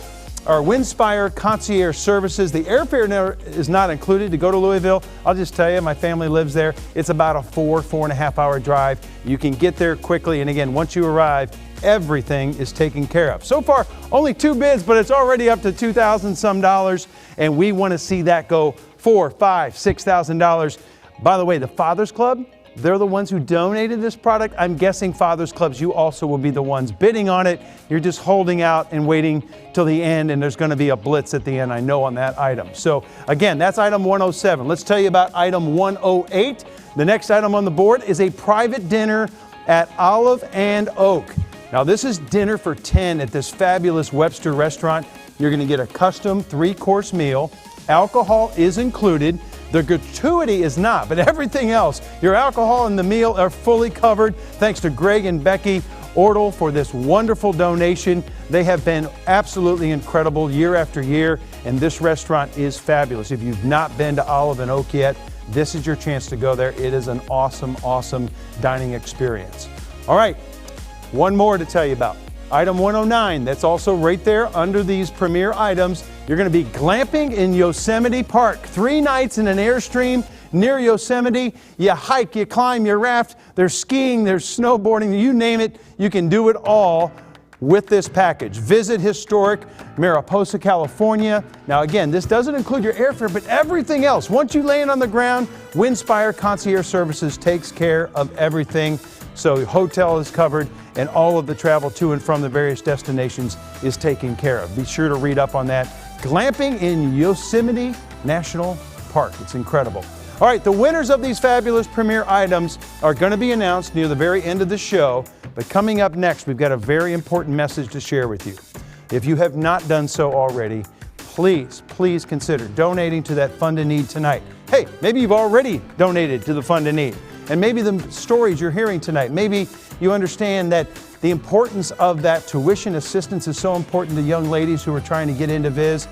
A: Concierge Services. The airfare is not included to go to Louisville. I'll just tell you, my family lives there. It's about a 4.5 hour drive. You can get there quickly, and again, once you arrive, everything is taken care of. So far, only 2 bids, but it's already up to $2,000 some, and we want to see that go $4,000, $5,000, $6,000. By the way, the Fathers Club, they're the ones who donated this product. I'm guessing Fathers Clubs, you also will be the ones bidding on it. You're just holding out and waiting till the end, and there's going to be a blitz at the end, I know, on that item. So again, that's item 107. Let's tell you about item 108. The next item on the board is a private dinner at Olive and Oak. Now this is dinner for 10 at this fabulous Webster restaurant. You're going to get a custom 3-course meal. Alcohol is included. The gratuity is not, but everything else, your alcohol and the meal are fully covered. Thanks to Greg and Becky Ortle for this wonderful donation. They have been absolutely incredible year after year, and this restaurant is fabulous. If you've not been to Olive and Oak yet, this is your chance to go there. It is an awesome, awesome dining experience. All right, one more to tell you about. Item 109, that's also right there under these premier items. You're going to be glamping in Yosemite Park. 3 nights in an Airstream near Yosemite. You hike, you climb, you raft. There's skiing, there's snowboarding, you name it. You can do it all with this package. Visit historic Mariposa, California. Now again, this doesn't include your airfare, but everything else. Once you land on the ground, Windspire Concierge Services takes care of everything. So hotel is covered, and all of the travel to and from the various destinations is taken care of. Be sure to read up on that. Glamping in Yosemite National Park. It's incredible. All right, the winners of these fabulous premier items are going to be announced near the very end of the show. But coming up next, we've got a very important message to share with you. If you have not done so already, please consider donating to that Fund a Need tonight. Hey, maybe you've already donated to the Fund a Need. And maybe the stories you're hearing tonight, maybe you understand that the importance of that tuition assistance is so important to young ladies who are trying to get into Viz.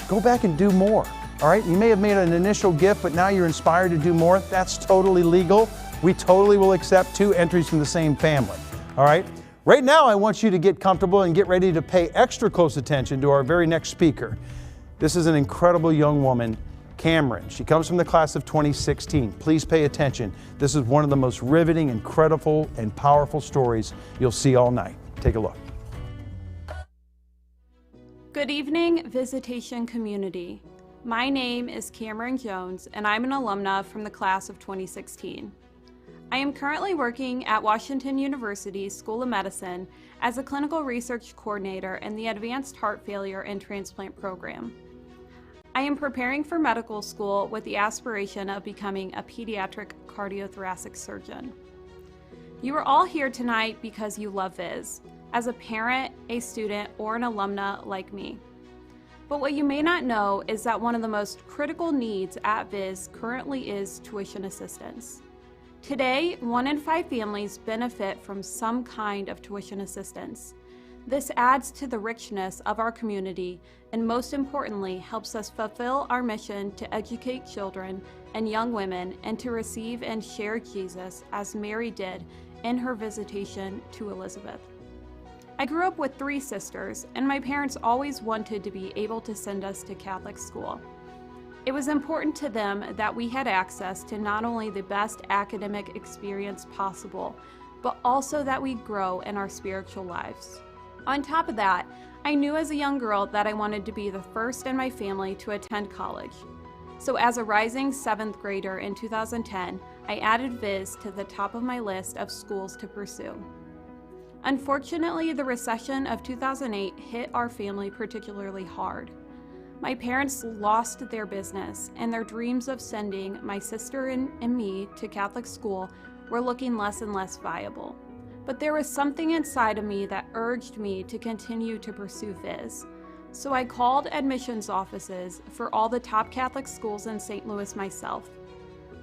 A: Go back and do more, all right? You may have made an initial gift, but now you're inspired to do more. That's totally legal. We totally will accept 2 entries from the same family, all right? Right now, I want you to get comfortable and get ready to pay extra close attention to our very next speaker. This is an incredible young woman, Cameron. She comes from the class of 2016. Please pay attention. This is one of the most riveting, incredible, and powerful stories you'll see all night. Take a look.
M: Good evening, Visitation community. My name is Cameron Jones, and I'm an alumna from the class of 2016. I am currently working at Washington University School of Medicine as a clinical research coordinator in the Advanced Heart Failure and Transplant program. I am preparing for medical school with the aspiration of becoming a pediatric cardiothoracic surgeon. You are all here tonight because you love Viz, as a parent, a student, or an alumna like me. But what you may not know is that one of the most critical needs at Viz currently is tuition assistance. Today, 1 in 5 families benefit from some kind of tuition assistance. This adds to the richness of our community and most importantly helps us fulfill our mission to educate children and young women and to receive and share Jesus as Mary did in her visitation to Elizabeth. I grew up with 3 sisters, and my parents always wanted to be able to send us to Catholic school. It was important to them that we had access to not only the best academic experience possible, but also that we grow in our spiritual lives. On top of that, I knew as a young girl that I wanted to be the first in my family to attend college. So as a rising 7th grader in 2010, I added Viz to the top of my list of schools to pursue. Unfortunately, the recession of 2008 hit our family particularly hard. My parents lost their business, and their dreams of sending my sister and me to Catholic school were looking less and less viable. But there was something inside of me that urged me to continue to pursue Viz. So I called admissions offices for all the top Catholic schools in St. Louis myself.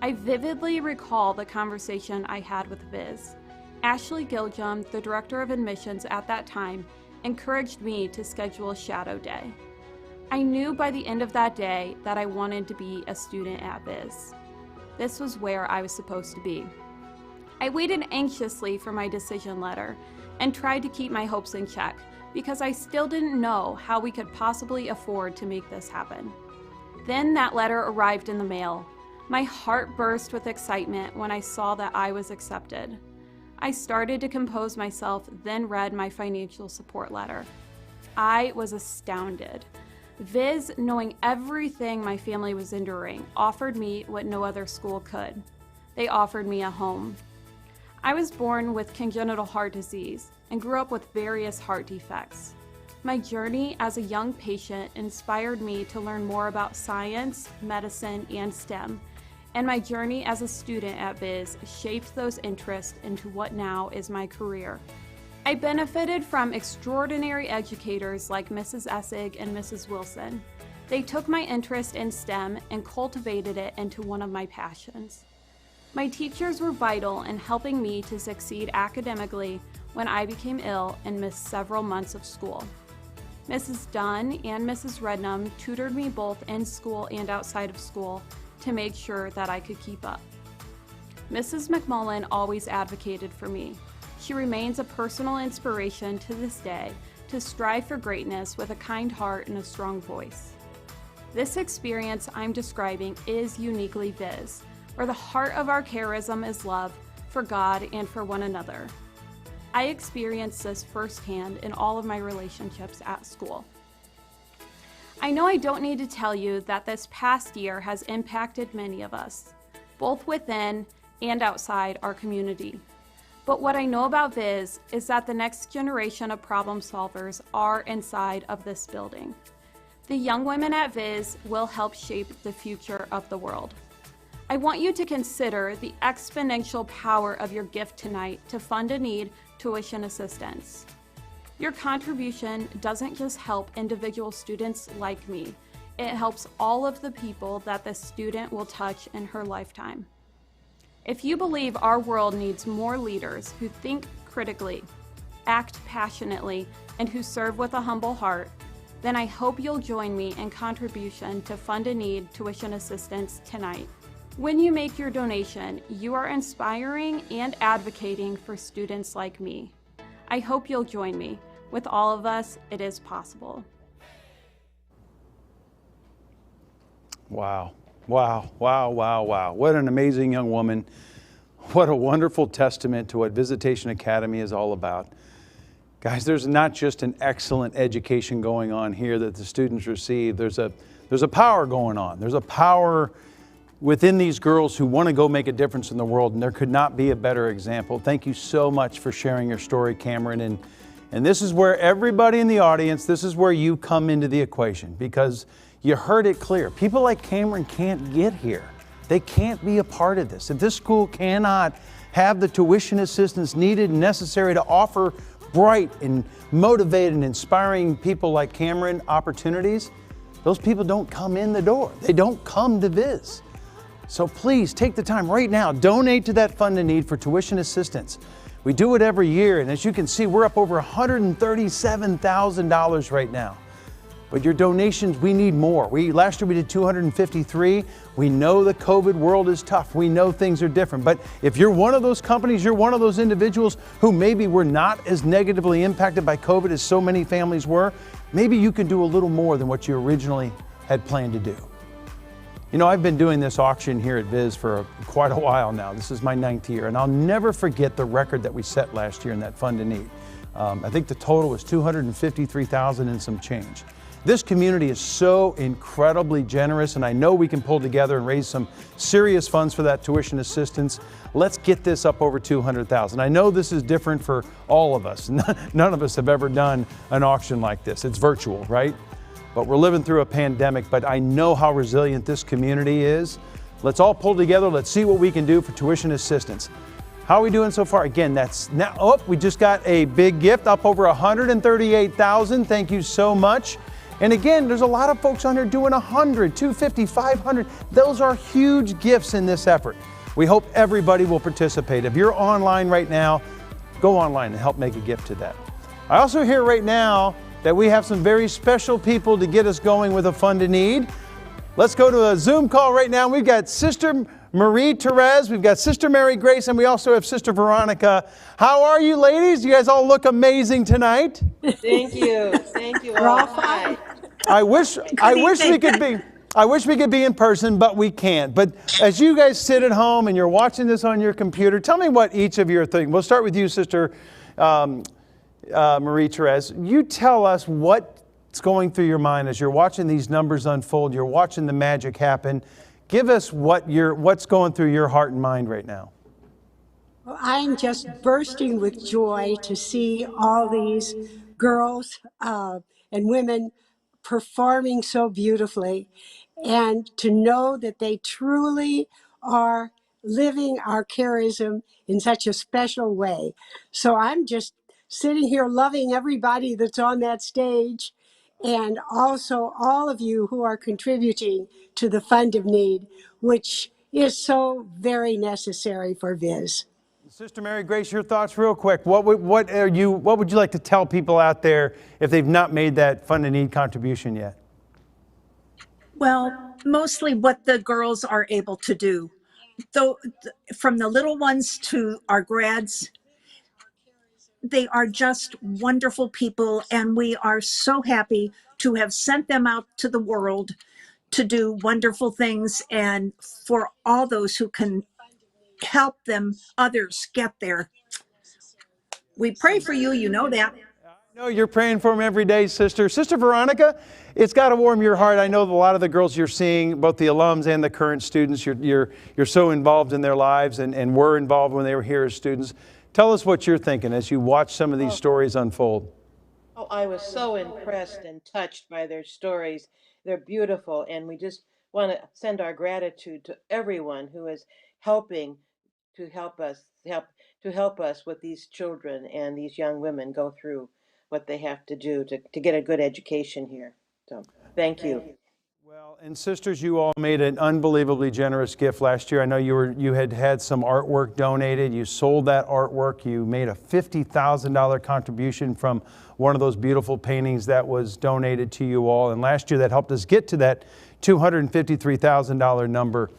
M: I vividly recall the conversation I had with Viz. Ashley Gilgum, the director of admissions at that time, encouraged me to schedule a shadow day. I knew by the end of that day that I wanted to be a student at Viz. This was where I was supposed to be. I waited anxiously for my decision letter and tried to keep my hopes in check because I still didn't know how we could possibly afford to make this happen. Then that letter arrived in the mail. My heart burst with excitement when I saw that I was accepted. I started to compose myself, then read my financial support letter. I was astounded. Viz, knowing everything my family was enduring, offered me what no other school could. They offered me a home. I was born with congenital heart disease and grew up with various heart defects. My journey as a young patient inspired me to learn more about science, medicine, and STEM. And my journey as a student at Viz shaped those interests into what now is my career. I benefited from extraordinary educators like Mrs. Essig and Mrs. Wilson. They took my interest in STEM and cultivated it into one of my passions. My teachers were vital in helping me to succeed academically when I became ill and missed several months of school. Mrs. Dunn and Mrs. Rednum tutored me both in school and outside of school to make sure that I could keep up. Mrs. McMullen always advocated for me. She remains a personal inspiration to this day to strive for greatness with a kind heart and a strong voice. This experience I'm describing is uniquely Viz, where the heart of our charism is love for God and for one another. I experienced this firsthand in all of my relationships at school. I know I don't need to tell you that this past year has impacted many of us, both within and outside our community. But what I know about Viz is that the next generation of problem solvers are inside of this building. The young women at Viz will help shape the future of the world. I want you to consider the exponential power of your gift tonight to fund a need tuition assistance. Your contribution doesn't just help individual students like me, it helps all of the people that the student will touch in her lifetime. If you believe our world needs more leaders who think critically, act passionately, and who serve with a humble heart, then I hope you'll join me in contribution to fund a need tuition assistance tonight. When you make your donation, you are inspiring and advocating for students like me. I hope you'll join me. With all of us, it is possible.
A: Wow, wow, wow, wow, wow. What an amazing young woman. What a wonderful testament to what Visitation Academy is all about. Guys, there's not just an excellent education going on here that the students receive. There's a power going on. There's a power within these girls who want to go make a difference in the world, and there could not be a better example. Thank you so much for sharing your story, Cameron. And this is where everybody in the audience, this is where you come into the equation, because you heard it clear. People like Cameron can't get here. They can't be a part of this. If this school cannot have the tuition assistance needed and necessary to offer bright and motivated and inspiring people like Cameron opportunities, those people don't come in the door. They don't come to Viz. So please take the time right now, donate to that fund in need for tuition assistance. We do it every year, and as you can see, we're up over $137,000 right now. But your donations, we need more. Last year we did 253. We know the COVID world is tough. We know things are different. But if you're one of those companies, you're one of those individuals who maybe were not as negatively impacted by COVID as so many families were, maybe you can do a little more than what you originally had planned to do. You know, I've been doing this auction here at Viz for quite a while now. This is my 9th year, and I'll never forget the record that we set last year in that Fund to Need. I think the total was $253,000 and some change. This community is so incredibly generous, and I know we can pull together and raise some serious funds for that tuition assistance. Let's get this up over $200,000. I know this is different for all of us. None of us have ever done an auction like this. It's virtual, right? But we're living through a pandemic, but I know how resilient this community is. Let's all pull together. Let's see what we can do for tuition assistance. How are we doing so far? Again, that's now, oh, we just got a big gift up over $138,000. Thank you so much. And again, there's a lot of folks on here doing 100, 250, 500. Those are huge gifts in this effort. We hope everybody will participate. If you're online right now, go online and help make a gift to that. I also hear right now that we have some very special people to get us going with a Fund to Need. Let's go to a Zoom call right now. We've got Sister Marie Therese, we've got Sister Mary Grace, and we also have Sister Veronica. How are you, ladies? You guys all look amazing tonight.
N: Thank you. Thank you. We're all fine.
A: I wish we could be in person, but we can't. But as you guys sit at home and you're watching this on your computer, tell me what each of you are thinking. We'll start with you, Sister Marie Therese. You tell us what's going through your mind as you're watching these numbers unfold, you're watching the magic happen. Give us what's going through your heart and mind right now.
E: Well, I'm just bursting with joy to see all these girls and women performing so beautifully, and to know that they truly are living our charism in such a special way. So I'm just sitting here loving everybody that's on that stage, and also all of you who are contributing to the Fund of Need, which is so very necessary for Viz.
A: Sister Mary Grace, your thoughts real quick. What would you like to tell people out there if they've not made that Fund to Need contribution yet?
O: Well, mostly what the girls are able to do. Though, from the little ones to our grads, they are just wonderful people, and we are so happy to have sent them out to the world to do wonderful things, and for all those who can help others get there. We pray for you, you know that.
A: I know you're praying for them every day, Sister. Sister Veronica, it's got to warm your heart. I know that a lot of the girls you're seeing, both the alums and the current students, you're so involved in their lives and were involved when they were here as students. Tell us what you're thinking as you watch some of these stories unfold.
N: Oh, I was so impressed and touched by their stories. They're beautiful, and we just want to send our gratitude to everyone who is helping to help us with these children and these young women go through what they have to do to get a good education here. So thank you.
A: Well, and sisters, you all made an unbelievably generous gift last year. I know you had some artwork donated. You sold that artwork. You made a $50,000 contribution from one of those beautiful paintings that was donated to you all. And last year that helped us get to that $253,000 number.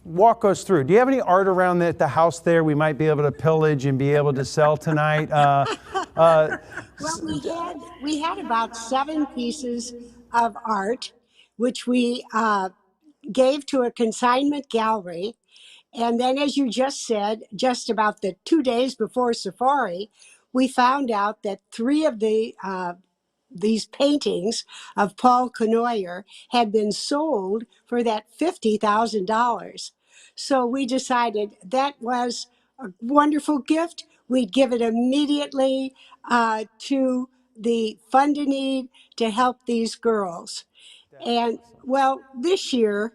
A: Walk us through. Do you have any art around the house there we might be able to pillage and be able to sell tonight?
E: Well, we had about 7 pieces of art, which we gave to a consignment gallery. And then, as you just said, just about the 2 days before Safari, we found out that 3 of these paintings of Paul Conoyer had been sold for that $50,000. So we decided that was a wonderful gift. We'd give it immediately to the Fund to Need to help these girls. And well, this year,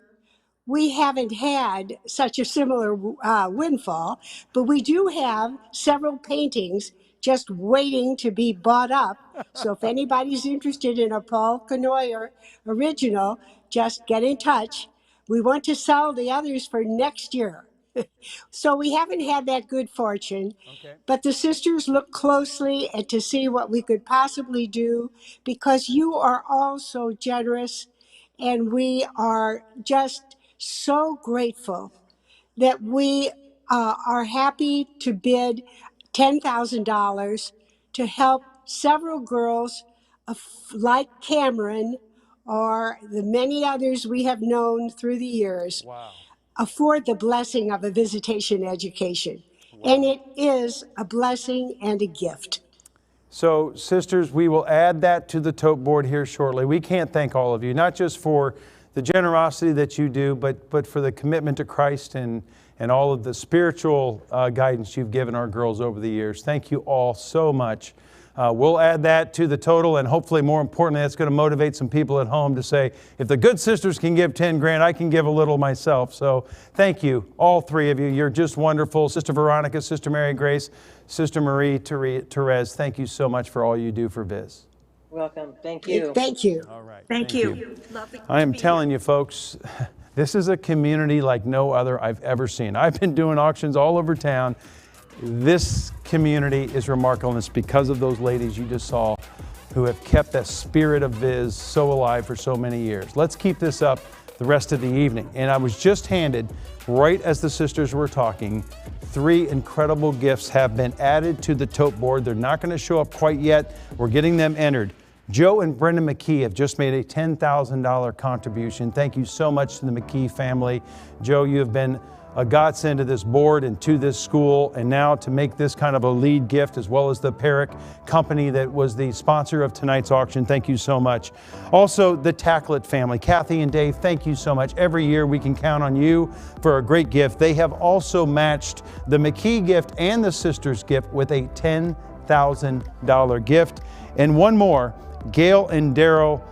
E: we haven't had such a similar windfall, but we do have several paintings just waiting to be bought up. So if anybody's interested in a Paul Conoyer original, just get in touch. We want to sell the others for next year. So we haven't had that good fortune. Okay. But the sisters looked closely and to see what we could possibly do, because you are all so generous, and we are just so grateful that we are happy to bid $10,000 to help several girls like Cameron or the many others we have known through the years. Wow. Afford the blessing of a visitation education. Wow. And it is a blessing and a gift.
A: So, sisters, we will add that to the tote board here shortly. We can't thank all of you, not just for the generosity that you do, but for the commitment to Christ and all of the spiritual guidance you've given our girls over the years. Thank you all so much. We'll add that to the total, and hopefully, more importantly, that's going to motivate some people at home to say, if the good sisters can give 10 grand, I can give a little myself. So thank you, all three of you. You're just wonderful. Sister Veronica, Sister Mary Grace, Sister Marie Therese, thank you so much for all you do for Viz.
N: Welcome. Thank you.
E: Thank you.
A: All right.
O: Thank you.
A: I am telling you, folks, this is a community like no other I've ever seen. I've been doing auctions all over town. This community is remarkable, and it's because of those ladies you just saw who have kept that spirit of Viz so alive for so many years. Let's keep this up the rest of the evening. And I was just handed, right as the sisters were talking, 3 incredible gifts have been added to the tote board. They're not going to show up quite yet. We're getting them entered. Joe and Brenda McKee have just made a $10,000 contribution. Thank you so much to the McKee family. Joe, you have been a godsend to this board and to this school, and now to make this kind of a lead gift, as well as the Perrick company that was the sponsor of tonight's auction. Thank you so much. Also, the Tacklet family, Kathy and Dave, thank you so much. Every year we can count on you for a great gift. They have also matched the McKee gift and the sisters gift with a $10,000 gift. And one more, Gail and Daryl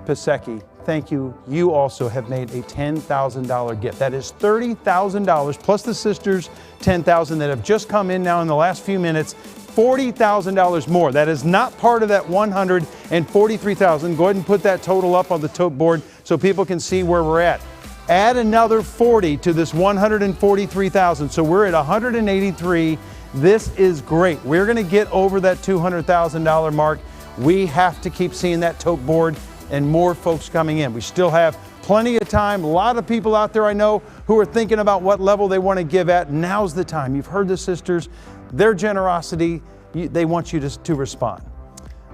A: Pasecki, thank you. You also have made a $10,000 gift. That is $30,000 plus the sisters' $10,000 that have just come in now in the last few minutes. $40,000 more. That is not part of that $143,000. Go ahead and put that total up on the tote board so people can see where we're at. Add another 40 to this $143,000. So we're at $183,000. This is great. We're going to get over that $200,000 mark. We have to keep seeing that tote board and more folks coming in. We still have plenty of time. A lot of people out there I know who are thinking about what level they want to give at. Now's the time. You've heard the sisters, their generosity, they want you to respond.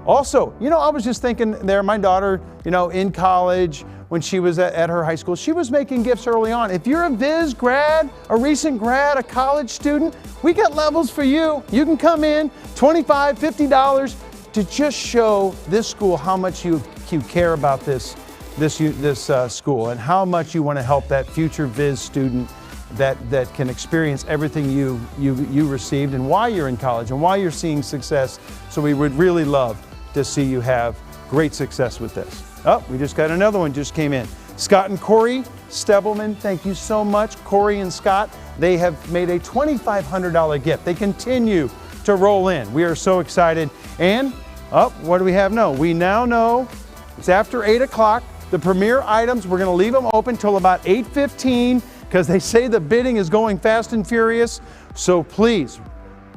A: Also, I was just thinking there, my daughter, in college, when she was at her high school, she was making gifts early on. If you're a Viz grad, a recent grad, a college student, we got levels for you. You can come in, $25, $50, to just show this school how much you care about this school, and how much you want to help that future Viz student that can experience everything you received, and why you're in college and why you're seeing success. So we would really love to see you have great success with this. Oh, we just got another one just came in. Scott and Corey Stebelman, thank you so much. Corey and Scott, they have made a $2,500 gift. They continue to roll in. We are so excited. And what do we have? No, we now know it's after 8 o'clock. The premier items, we're going to leave them open till about 8:15 because they say the bidding is going fast and furious. So please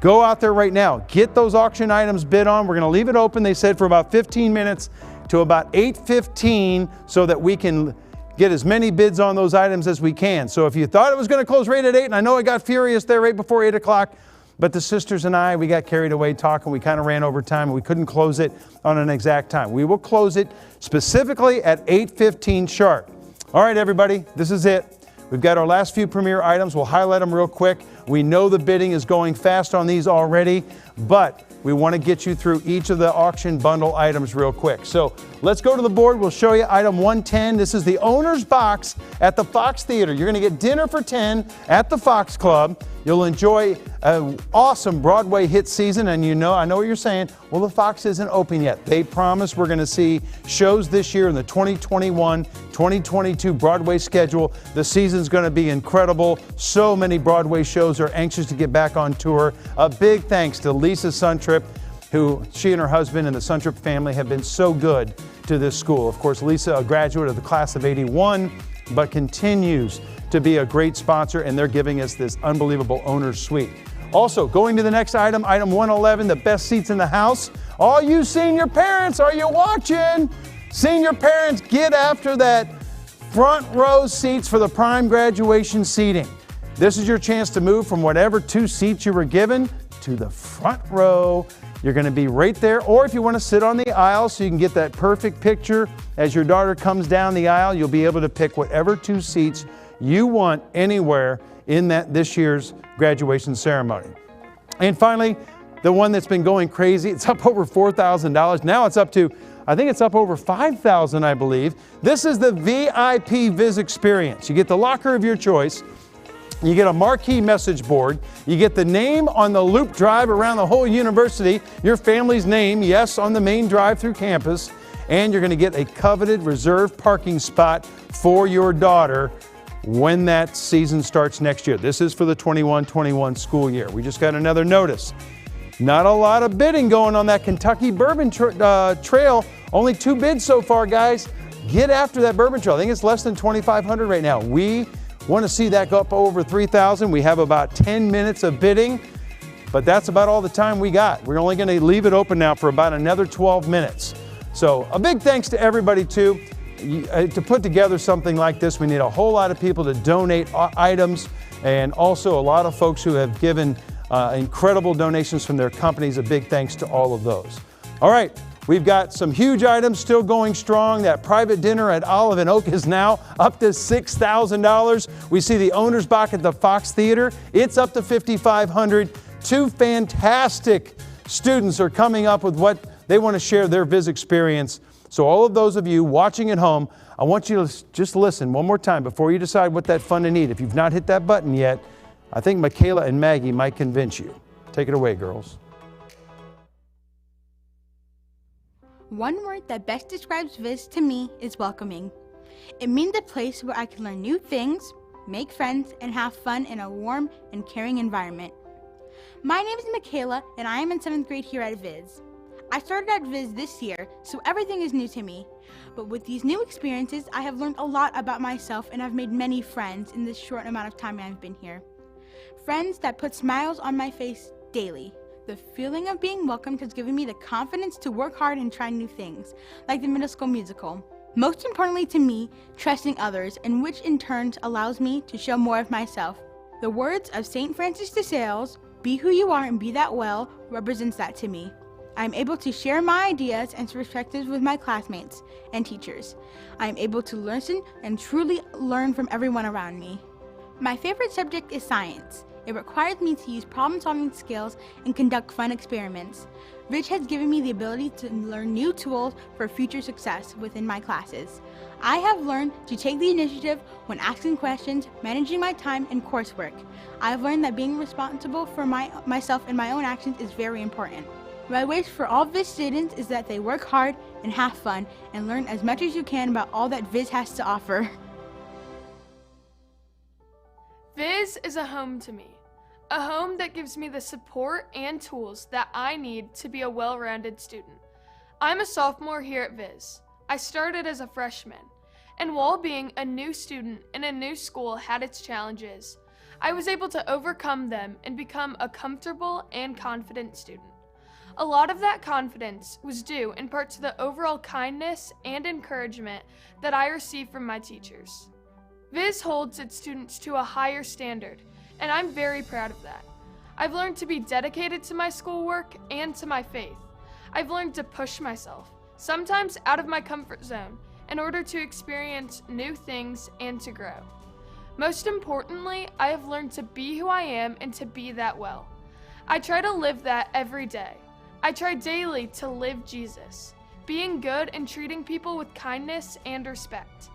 A: go out there right now. Get those auction items bid on. We're going to leave it open, they said, for about 15 minutes to about 8:15 so that we can get as many bids on those items as we can. So if you thought it was going to close right at 8, and I know it got furious there right before 8 o'clock, but the sisters and I, we got carried away talking. We kind of ran over time and we couldn't close it on an exact time. We will close it specifically at 8:15 sharp. All right, everybody, this is it. We've got our last few premier items. We'll highlight them real quick. We know the bidding is going fast on these already, but we want to get you through each of the auction bundle items real quick. So let's go to the board. We'll show you item 110. This is the owner's box at the Fox Theater. You're going to get dinner for 10 at the Fox Club. You'll enjoy an awesome Broadway hit season. And I know what you're saying. Well, the Fox isn't open yet. They promise we're going to see shows this year in the 2021-2022 Broadway schedule. The season's going to be incredible. So many Broadway shows are anxious to get back on tour. A big thanks to Lisa Suntrip, who she and her husband and the Suntrip family have been so good to this school. Of course, Lisa, a graduate of the class of '81, but continues to be a great sponsor, and they're giving us this unbelievable owner's suite. Also, going to the next item, item 111, the best seats in the house. All you senior parents, are you watching? Senior parents, get after that front row seats for the prime graduation seating. This is your chance to move from whatever 2 seats you were given to the front row. You're going to be right there, or if you want to sit on the aisle so you can get that perfect picture as your daughter comes down the aisle, you'll be able to pick whatever 2 seats you want anywhere in this year's graduation ceremony. And finally, the one that's been going crazy, it's up over $4,000. Now it's up to, I think it's up over $5,000, I believe. This is the VIP Viz experience. You get the locker of your choice. You get a marquee message board. You get the name on the loop drive around the whole university, your family's name, yes, on the main drive through campus. And you're going to get a coveted reserved parking spot for your daughter when that season starts next year. This is for the 21-21 school year. We just got another notice. Not a lot of bidding going on that Kentucky Bourbon Trail. Only 2 bids so far, guys. Get after that Bourbon Trail. I think it's less than 2,500 right now. We want to see that go up over 3,000. We have about 10 minutes of bidding, but that's about all the time we got. We're only going to leave it open now for about another 12 minutes. So a big thanks to everybody too. To put together something like this, we need a whole lot of people to donate items, and also a lot of folks who have given incredible donations from their companies. A big thanks to all of those. All right. We've got some huge items still going strong. That private dinner at Olive and Oak is now up to $6,000. We see the owner's box at the Fox Theater. It's up to $5,500. 2 fantastic students are coming up with what they want to share their Viz experience. So all of those of you watching at home, I want you to just listen one more time before you decide what that fun to need. If you've not hit that button yet, I think Michaela and Maggie might convince you. Take it away, girls.
P: One word that best describes Viz to me is welcoming. It means a place where I can learn new things, make friends, and have fun in a warm and caring environment. My name is Michaela, and I am in 7th grade here at Viz. I started at Viz this year, so everything is new to me. But with these new experiences, I have learned a lot about myself and I've made many friends in this short amount of time I've been here. Friends that put smiles on my face daily. The feeling of being welcomed has given me the confidence to work hard and try new things, like the middle school musical. Most importantly to me, trusting others, and which in turn allows me to show more of myself. The words of St. Francis de Sales, "Be who you are and be that well," represents that to me. I am able to share my ideas and perspectives with my classmates and teachers. I am able to listen and truly learn from everyone around me. My favorite subject is science. It requires me to use problem-solving skills and conduct fun experiments. Viz has given me the ability to learn new tools for future success within my classes. I have learned to take the initiative when asking questions, managing my time, and coursework. I have learned that being responsible for myself and my own actions is very important. My wish for all Viz students is that they work hard and have fun and learn as much as you can about all that Viz has to offer.
Q: Viz is a home to me. A home that gives me the support and tools that I need to be a well-rounded student. I'm a sophomore here at Viz. I started as a freshman, and while being a new student in a new school had its challenges, I was able to overcome them and become a comfortable and confident student. A lot of that confidence was due in part to the overall kindness and encouragement that I received from my teachers. Viz holds its students to a higher standard, and I'm very proud of that. I've learned to be dedicated to my schoolwork and to my faith. I've learned to push myself, sometimes out of my comfort zone, in order to experience new things and to grow. Most importantly, I have learned to be who I am and to be that well. I try to live that every day. I try daily to live Jesus, being good and treating people with kindness and respect.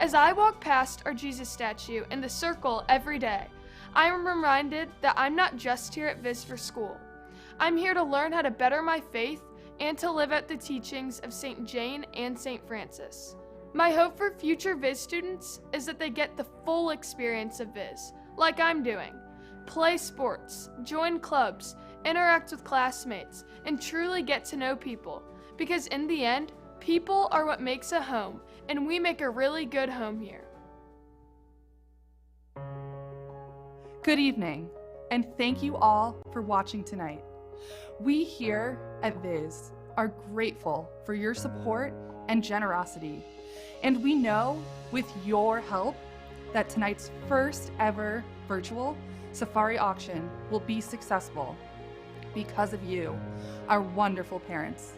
Q: As I walk past our Jesus statue in the circle every day, I am reminded that I'm not just here at Viz for school. I'm here to learn how to better my faith and to live out the teachings of St. Jane and St. Francis. My hope for future Viz students is that they get the full experience of Viz, like I'm doing. Play sports, join clubs, interact with classmates, and truly get to know people. Because in the end, people are what makes a home, and we make a really good home here.
R: Good evening, and thank you all for watching tonight. We here at Viz are grateful for your support and generosity, and we know with your help that tonight's first ever virtual safari auction will be successful because of you, our wonderful parents.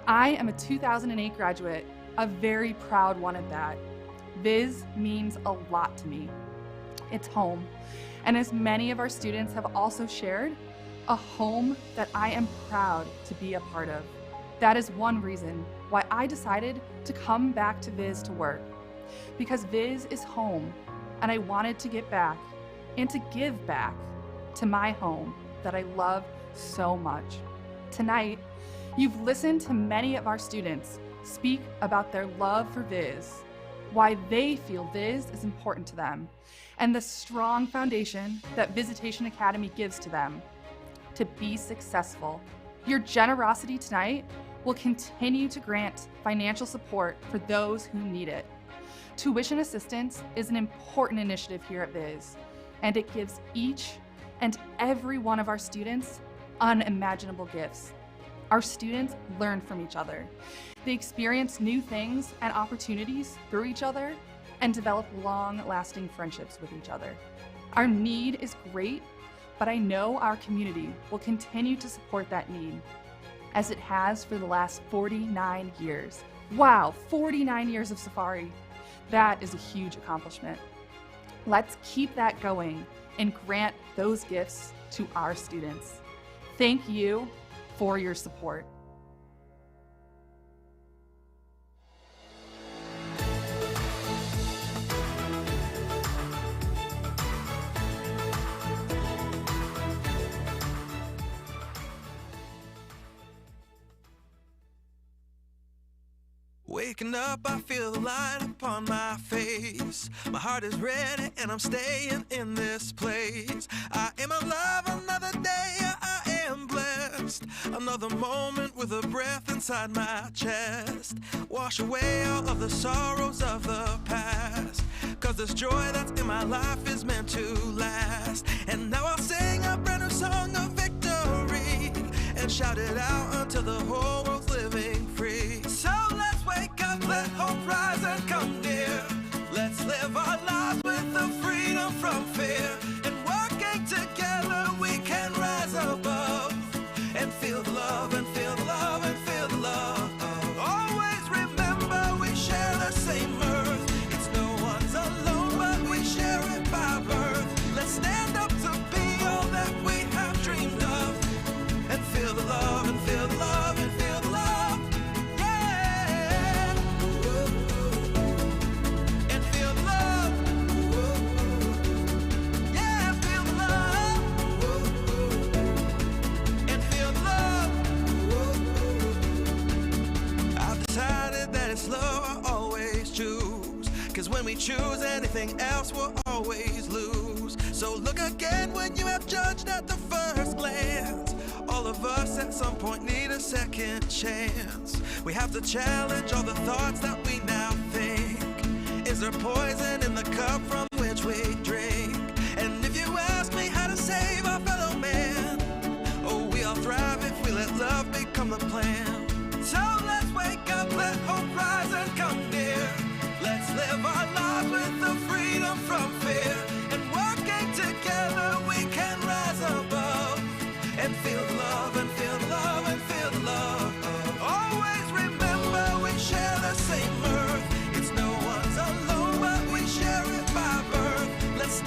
R: I am a 2008 graduate, a very proud one at that. Viz means a lot to me. It's home, and as many of our students have also shared, a home that I am proud to be a part of. That is one reason why I decided to come back to Viz to work, because Viz is home, and I wanted to get back and to give back to my home that I love so much. Tonight, you've listened to many of our students speak about their love for Viz, why they feel Viz is important to them, and the strong foundation that Viz-a-thon Academy gives to them to be successful. Your generosity tonight will continue to grant financial support for those who need it. Tuition assistance is an important initiative here at Viz, and it gives each and every one of our students unimaginable gifts. Our students learn from each other. They experience new things and opportunities through each other and develop long-lasting friendships with each other. Our need is great, but I know our community will continue to support that need, as it has for the last 49 years. Wow, 49 years of safari. That is a huge accomplishment. Let's keep that going and grant those gifts to our students. Thank you for your support.
S: Waking up, I feel the light upon my face. My heart is ready and I'm staying in this place. I am alive another day, I am blessed. Another moment with a breath inside my chest. Wash away all of the sorrows of the past, 'cause this joy that's in my life is meant to last. And now I'll sing a brand new song of victory and shout it out until the whole world's living free. So let's wake up, let hope rise and come near. Let's live our lives with the freedom from fear. And working together we can rise above and feel the love and feel the love and feel the love. Always remember we share the same earth. It's no one's alone, but we share it by birth. Let's stand up to be all that we have dreamed of and feel the love and feel the love and feel the love. Yeah. And feel the love. Yeah, feel the love. And feel the love. I've decided that it's love I always choose, 'cause when we choose anything else we'll always lose. So look again when you have judged at the first glance. All of us at some point need a second chance. We have to challenge all the thoughts that we now think. Is there poison in the cup from which we drink? And if you ask me how to save our fellow man, oh, we all thrive if we let love become the plan. So let's wake up, let hope rise and come near. Let's live our lives with the freedom from fear. And working together we can rise above and feel the love and feel the love and feel the love. Always remember we share the same earth. It's no one's alone, but we share it by birth. Let's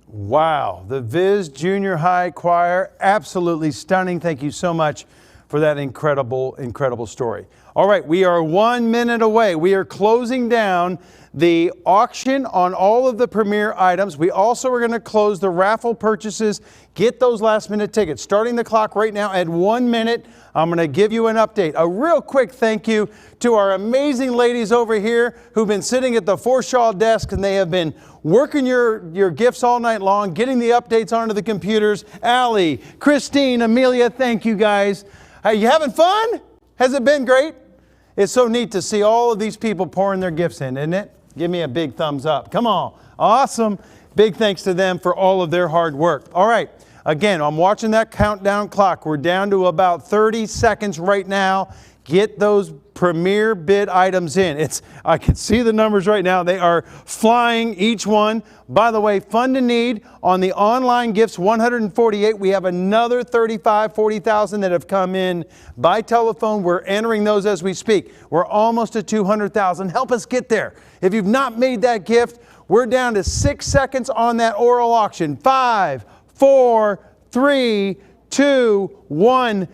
A: Wow, the Viz Junior High Choir, absolutely stunning. Thank you so much for that incredible, incredible story. All right, we are 1 minute away. We are closing down the auction on all of the premier items. We also are going to close the raffle purchases. Get those last minute tickets. Starting the clock right now at 1 minute. I'm going to give you an update. A real quick thank you to our amazing ladies over here who've been sitting at the Forshaw desk, and they have been working your gifts all night long, getting the updates onto the computers. Allie, Christine, Amelia, thank you guys. Hey, you having fun? Has it been great? It's so neat to see all of these people pouring their gifts in, isn't it? Give me a big thumbs up. Come on. Awesome. Big thanks to them for all of their hard work. All right. Again, I'm watching that countdown clock. We're down to about 30 seconds right now. Get those premier bid items in. I can see the numbers right now. They are flying, each one. By the way, fund to need on the online gifts, 148. We have another 40,000 that have come in by telephone. We're entering those as we speak. We're almost at 200,000. Help us get there. If you've not made that gift, we're down to 6 seconds on that oral auction. 5, 4, 3, 2, 1.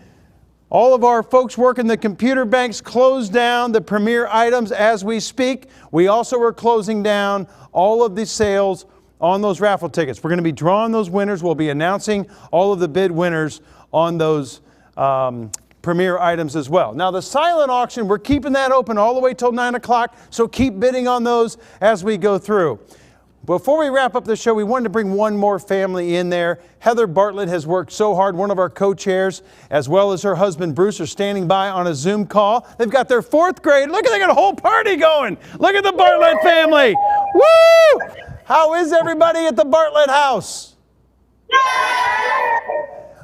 A: All of our folks working the computer banks closed down the premier items as we speak. We also are closing down all of the sales on those raffle tickets. We're going to be drawing those winners. We'll be announcing all of the bid winners on those premier items as well. Now the silent auction, we're keeping that open all the way till 9 o'clock, so keep bidding on those as we go through. Before we wrap up the show, we wanted to bring one more family in there. Heather Bartlett has worked so hard. One of our co-chairs, as well as her husband Bruce, are standing by on a Zoom call. They've got their 4th grade. Look, they got a whole party going. Look at the Bartlett family. Woo! How is everybody at the Bartlett house?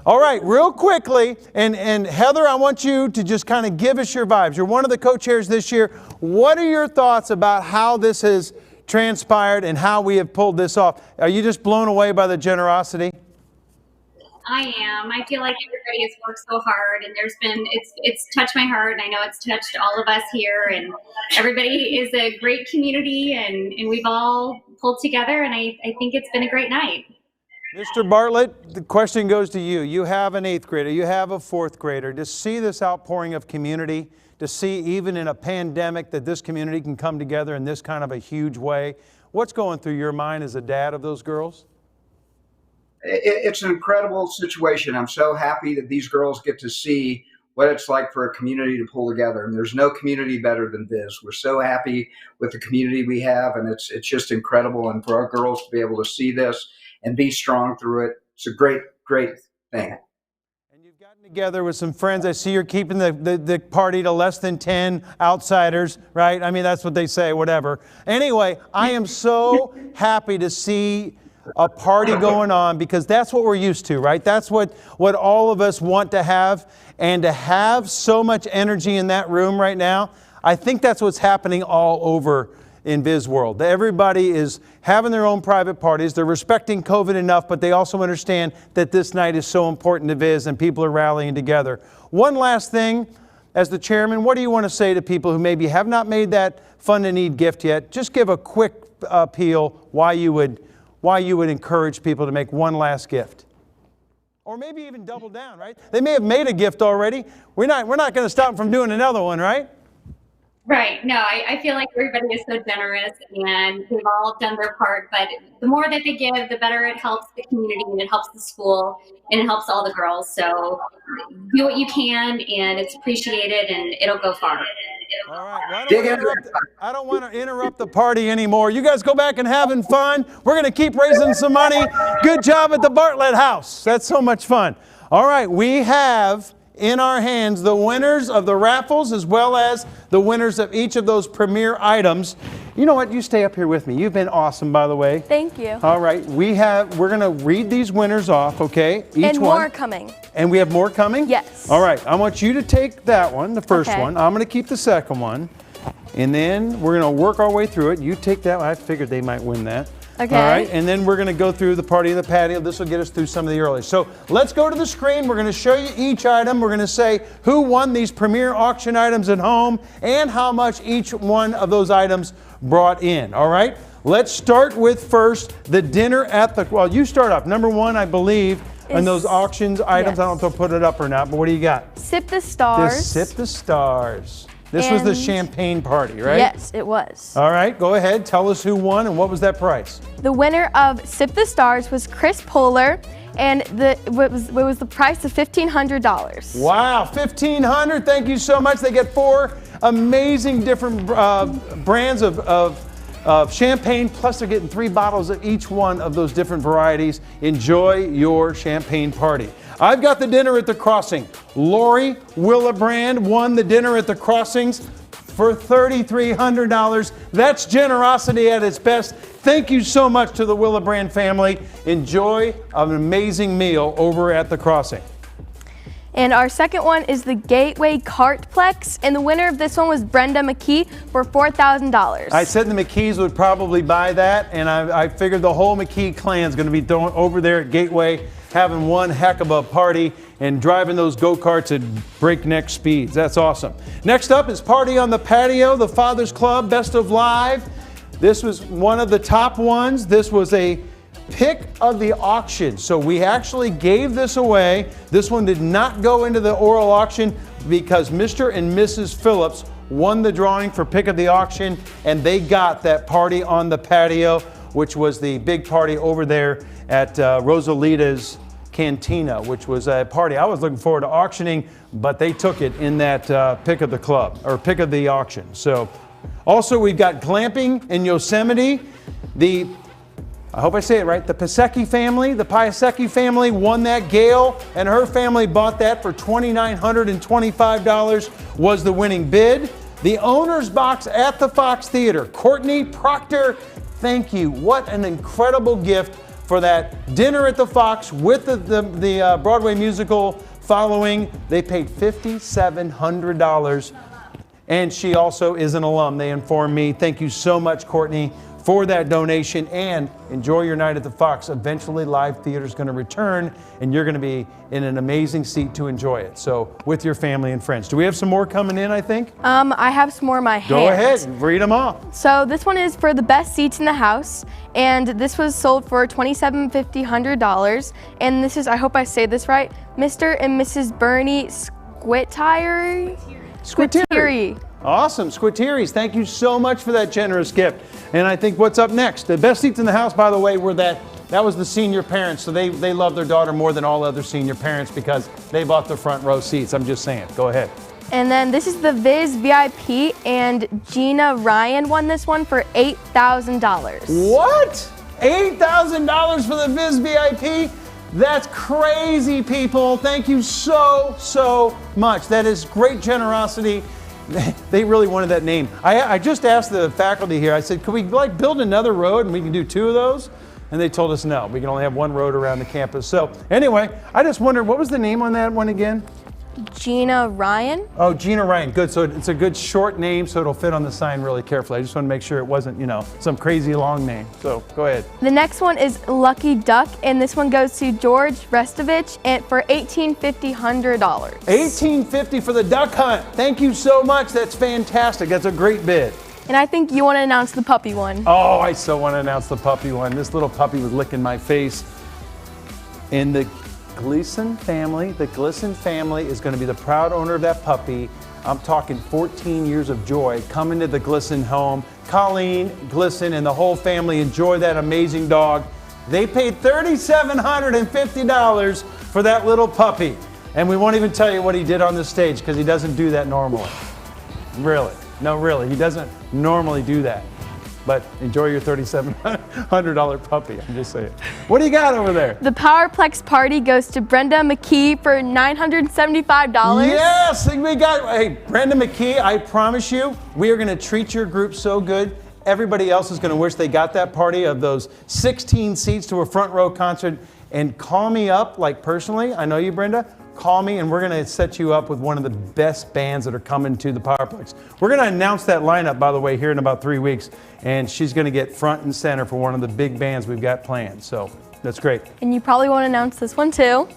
A: All right, real quickly, and Heather, I want you to just kind of give us your vibes. You're one of the co-chairs this year. What are your thoughts about how this has transpired and how we have pulled this off? Are you just blown away by the generosity?
T: I am. I feel like everybody has worked so hard, and it's touched my heart, and I know it's touched all of us here, and everybody is a great community, and we've all pulled together, and I think it's been a great night.
A: Mr. Bartlett, the question goes to you. You have an 8th grader, you have a 4th grader. To see this outpouring of community, to see even in a pandemic that this community can come together in this kind of a huge way, what's going through your mind as a dad of those girls?
U: It's an incredible situation. I'm so happy that these girls get to see what it's like for a community to pull together. And there's no community better than Viz. We're so happy with the community we have, and it's just incredible. And for our girls to be able to see this and be strong through it, it's a great, great thing.
A: Together with some friends. I see you're keeping the party to less than 10 outsiders, right? I mean, that's what they say, whatever. Anyway, I am so happy to see a party going on, because that's what we're used to, right? That's what all of us want to have, and to have so much energy in that room right now, I think that's what's happening all over in Viz world. Everybody is having their own private parties. They're respecting COVID enough, but they also understand that this night is so important to Viz, and people are rallying together. One last thing, as the chairman, what do you want to say to people who maybe have not made that Fund to Need gift yet? Just give a quick appeal why you would encourage people to make one last gift. Or maybe even double down, right? They may have made a gift already. We're not going to stop them from doing another one, right?
T: Right. No, I feel like everybody is so generous, and they've all done their part. But the more that they give, the better it helps the community, and it helps the school, and it helps all the girls. So do what you can, and it's appreciated, and it'll go far.
A: All right. I don't want to interrupt the party anymore. You guys go back and having fun. We're going to keep raising some money. Good job at the Bartlett house. That's so much fun. All right. We have in our hands the winners of the raffles, as well as the winners of each of those premier items. You know what? You stay up here with me. You've been awesome, by the way.
C: Thank you.
A: All right. We're going to read these winners off, okay? Each
C: and
A: one.
C: more coming.
A: And we have more coming?
C: Yes.
A: All right. I want you to take that one, the first
C: Okay.
A: one. I'm going to keep the second one. And then we're going to work our way through it. You take that one. I figured they might win that.
C: Okay.
A: All right. And then we're going to go through the party of the patio. This will get us through some of the early. So let's go to the screen. We're going to show you each item. We're going to say who won these premier auction items at home and how much each one of those items brought in. All right. Let's start with first the dinner at the, well, you start up. Number one, I believe, in those auctions items. Yes. I don't know if they'll put it up or not, but what do you got?
C: Sip the Stars.
A: The Sip the Stars. This was the champagne party, right?
C: Yes, it was.
A: All right, go ahead. Tell us who won and what was that price?
C: The winner of Sip the Stars was Chris Poehler, and it was the price of $1,500.
A: Wow, $1,500. Thank you so much. They get 4 amazing different brands of champagne, plus they're getting 3 bottles of each one of those different varieties. Enjoy your champagne party. I've got the dinner at the Crossing. Lori Willebrand won the dinner at the Crossings for $3,300. That's generosity at its best. Thank you so much to the Willebrand family. Enjoy an amazing meal over at the Crossing.
C: And our second one is the Gateway Cartplex, and the winner of this one was Brenda McKee for $4,000.
A: I said the McKees would probably buy that, and I figured the whole McKee clan is going to be over there at Gateway, having one heck of a party and driving those go-karts at breakneck speeds. That's awesome. Next up is Party on the Patio, the Father's Club Best of Live. This was one of the top ones. This was a pick of the auction. So we actually gave this away. This one did not go into the oral auction because Mr. and Mrs. Phillips won the drawing for pick of the auction, and they got that Party on the Patio, which was the big party over there at Rosalita's Cantina, which was a party I was looking forward to auctioning, but they took it in that pick of the club, or pick of the auction. So also we've got glamping in Yosemite. I hope I say it right, the Piasecki family won that. Gail and her family bought that for $2,925 was the winning bid. The owner's box at the Fox Theater, Courtney Proctor, thank you. What an incredible gift for that dinner at the Fox with the Broadway musical following. They paid $5,700, and she also is an alum, they informed me. Thank you so much, Courtney, for that donation, and enjoy your night at the Fox. Eventually, live theater is going to return, and you're going to be in an amazing seat to enjoy it. So, with your family and friends. Do we have some more coming in, I think?
C: I have some more in my hand.
A: Go ahead, read them off.
C: So, this one is for the best seats in the house, and this was sold for $2,750. And this is, I hope I say this right, Mr. and Mrs. Bernie Squitieri.
A: Awesome, Squitieris, thank you so much for that generous gift. And I think what's up next? The best seats in the house, by the way, were that was the senior parents. So they love their daughter more than all other senior parents because they bought the front row seats. I'm just saying. Go ahead.
C: And then this is the Viz VIP, and Gina Ryan won this one for $8,000.
A: What? $8,000 for the Viz VIP? That's crazy, people. Thank you so much. That is great generosity. They really wanted that name. I just asked the faculty here, I said, could we build another road and we can do 2 of those? And they told us no, we can only have 1 road around the campus. So anyway, I just wondered, what was the name on that one again?
C: Gina Ryan.
A: Oh, Gina Ryan, good. So it's a good short name, so it'll fit on the sign really carefully. I just want to make sure it wasn't, some crazy long name. So go ahead.
C: The next one is Lucky Duck, and this one goes to George Restovich and for $1,850.
A: $1,850 for the duck hunt. Thank you so much. That's fantastic. That's a great bid.
C: And I think you want to announce the puppy one.
A: Oh, I so want to announce the puppy one. This little puppy was licking my face. And the Gleason family is going to be the proud owner of that puppy. I'm talking 14 years of joy coming to the Gleason home. Colleen Gleason and the whole family enjoy that amazing dog. They paid $3,750 for that little puppy. And we won't even tell you what he did on the stage because he doesn't do that normally. Really. No, really. He doesn't normally do that. But enjoy your $3,700 puppy, I'm just saying. What do you got over there?
C: The Powerplex party goes to Brenda McKee for $975.
A: Yes, hey, Brenda McKee, I promise you, we are gonna treat your group so good. Everybody else is gonna wish they got that party of those 16 seats to a front row concert. And call me up, personally, I know you, Brenda, call me and we're going to set you up with one of the best bands that are coming to the Powerplex. We're going to announce that lineup, by the way, here in about 3 weeks, and she's going to get front and center for one of the big bands we've got planned. So that's great.
C: And you probably want to announce this one too.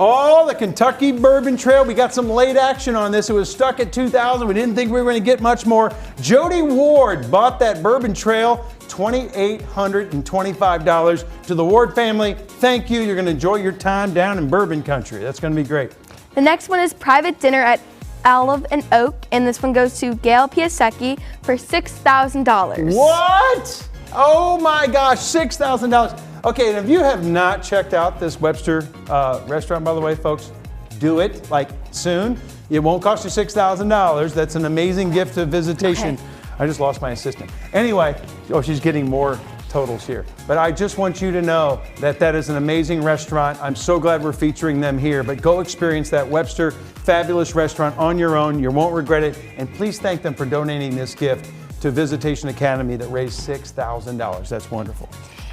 A: Oh, the Kentucky Bourbon Trail. We got some late action on this. It was stuck at 2,000. We didn't think we were going to get much more. Jody Ward bought that Bourbon Trail, $2,825. To the Ward family, thank you. You're going to enjoy your time down in Bourbon Country. That's going to be great.
C: The next one is private dinner at Olive and Oak, and this one goes to Gail Piasecki for $6,000.
A: What? Oh my gosh, $6,000. Okay, and if you have not checked out this Webster restaurant, by the way, folks, do it like soon. It won't cost you $6,000. That's an amazing gift of visitation.
C: Okay.
A: I just lost my assistant. Anyway, oh, she's getting more totals here. But I just want you to know that that is an amazing restaurant. I'm so glad we're featuring them here. But go experience that Webster fabulous restaurant on your own. You won't regret it. And please thank them for donating this gift to Visitation Academy that raised $6,000. That's wonderful.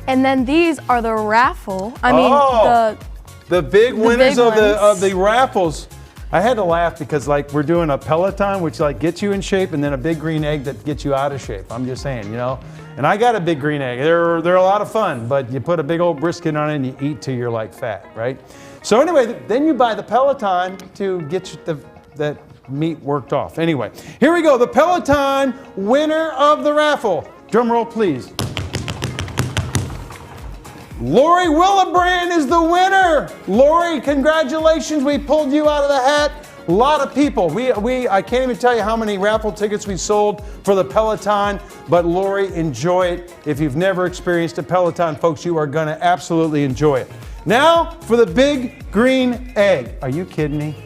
C: And then these are the raffle.
A: The big winners
C: big
A: of the raffles. I had to laugh because like we're doing a Peloton, which like gets you in shape, and then a big green egg that gets you out of shape. I'm just saying, you know. And I that a big green egg. They're a lot of fun, but you put a big old brisket on it and you eat till you're like fat, right? So anyway, then you buy the Peloton to get that meat worked off. Anyway, here we go. The Peloton winner of the raffle. Drum roll, please. Lori Willebrand is the winner. Lori, congratulations. We pulled you out of the hat. A lot of people. I can't even tell you how many raffle tickets we sold for the Peloton, but Lori, enjoy it. If you've never experienced a Peloton, folks, you are going to absolutely enjoy it. Now for the big green egg. Are you kidding me?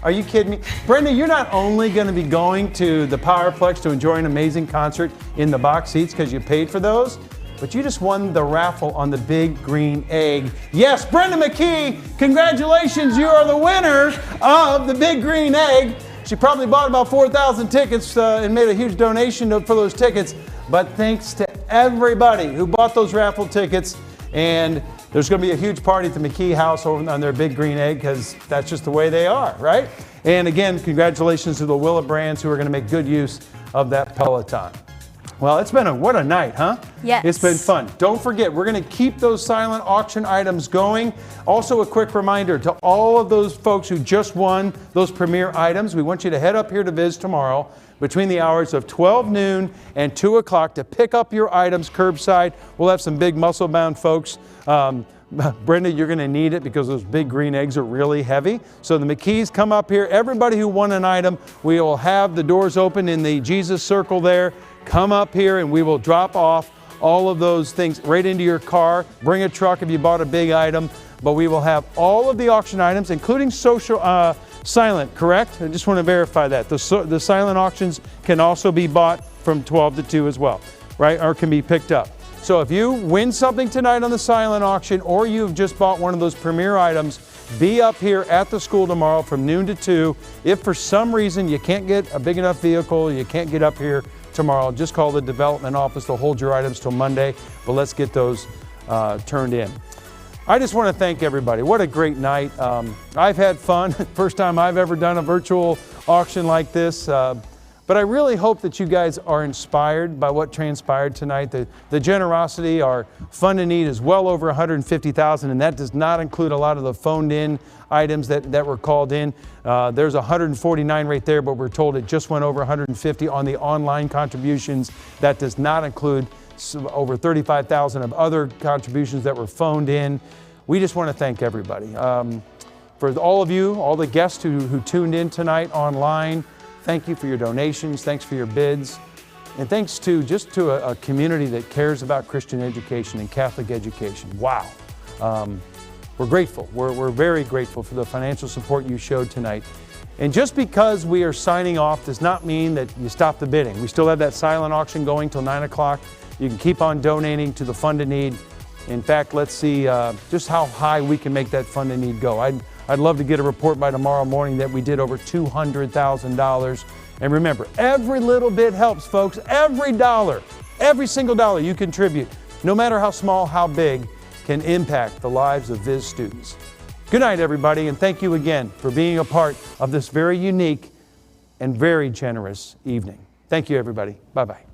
A: Are you kidding me? Brenda, you're not only going to be going to the Powerplex to enjoy an amazing concert in the box seats because you paid for those, but you just won the raffle on the big green egg. Yes, Brenda McKee, congratulations, you are the winner of the big green egg. She probably bought about 4,000 tickets and made a huge donation for those tickets, but thanks to everybody who bought those raffle tickets, and there's going to be a huge party at the McKee house over on their big green egg because that's just the way they are, right? And again, congratulations to the Willebrands who are going to make good use of that Peloton. Well, it's been what a night, huh?
C: Yes.
A: It's been fun. Don't forget, we're going to keep those silent auction items going. Also, a quick reminder to all of those folks who just won those premier items, we want you to head up here to Viz tomorrow between the hours of 12 noon and 2 o'clock to pick up your items curbside. We'll have some big muscle-bound folks. Brenda, you're going to need it because those big green eggs are really heavy. So the McKees, come up here. Everybody who won an item, we will have the doors open in the Jesus circle there. Come up here and we will drop off all of those things right into your car. Bring a truck if you bought a big item. But we will have all of the auction items, including silent, correct? I just want to verify that. The silent auctions can also be bought from 12 to 2 as well, right? Or can be picked up. So if you win something tonight on the silent auction or you've just bought one of those premier items, be up here at the school tomorrow from noon to 2. If for some reason you can't get a big enough vehicle, you can't get up here tomorrow, just call the development office. They'll hold your items till Monday, but let's get those turned in. I just want to thank everybody. What a great night. I've had fun. First time I've ever done a virtual auction like this. But I really hope that you guys are inspired by what transpired tonight. The generosity, our fund and need is well over $150,000, and that does not include a lot of the phoned in items that were called in. There's 149 right there, but we're told it just went over 150 on the online contributions. That does not include over 35,000 of other contributions that were phoned in. We just want to thank everybody. For all of you, all the guests who tuned in tonight online, thank you for your donations. Thanks for your bids. And thanks to a community that cares about Christian education and Catholic education. Wow. We're grateful. We're very grateful for the financial support you showed tonight. And just because we are signing off does not mean that you stop the bidding. We still have that silent auction going till 9 o'clock. You can keep on donating to the Fund of Need. In fact, let's see just how high we can make that Fund of Need go. I'd love to get a report by tomorrow morning that we did over $200,000. And remember, every little bit helps, folks. Every dollar, every single dollar you contribute, no matter how small, how big, can impact the lives of Viz students. Good night, everybody, and thank you again for being a part of this very unique and very generous evening. Thank you, everybody. Bye-bye.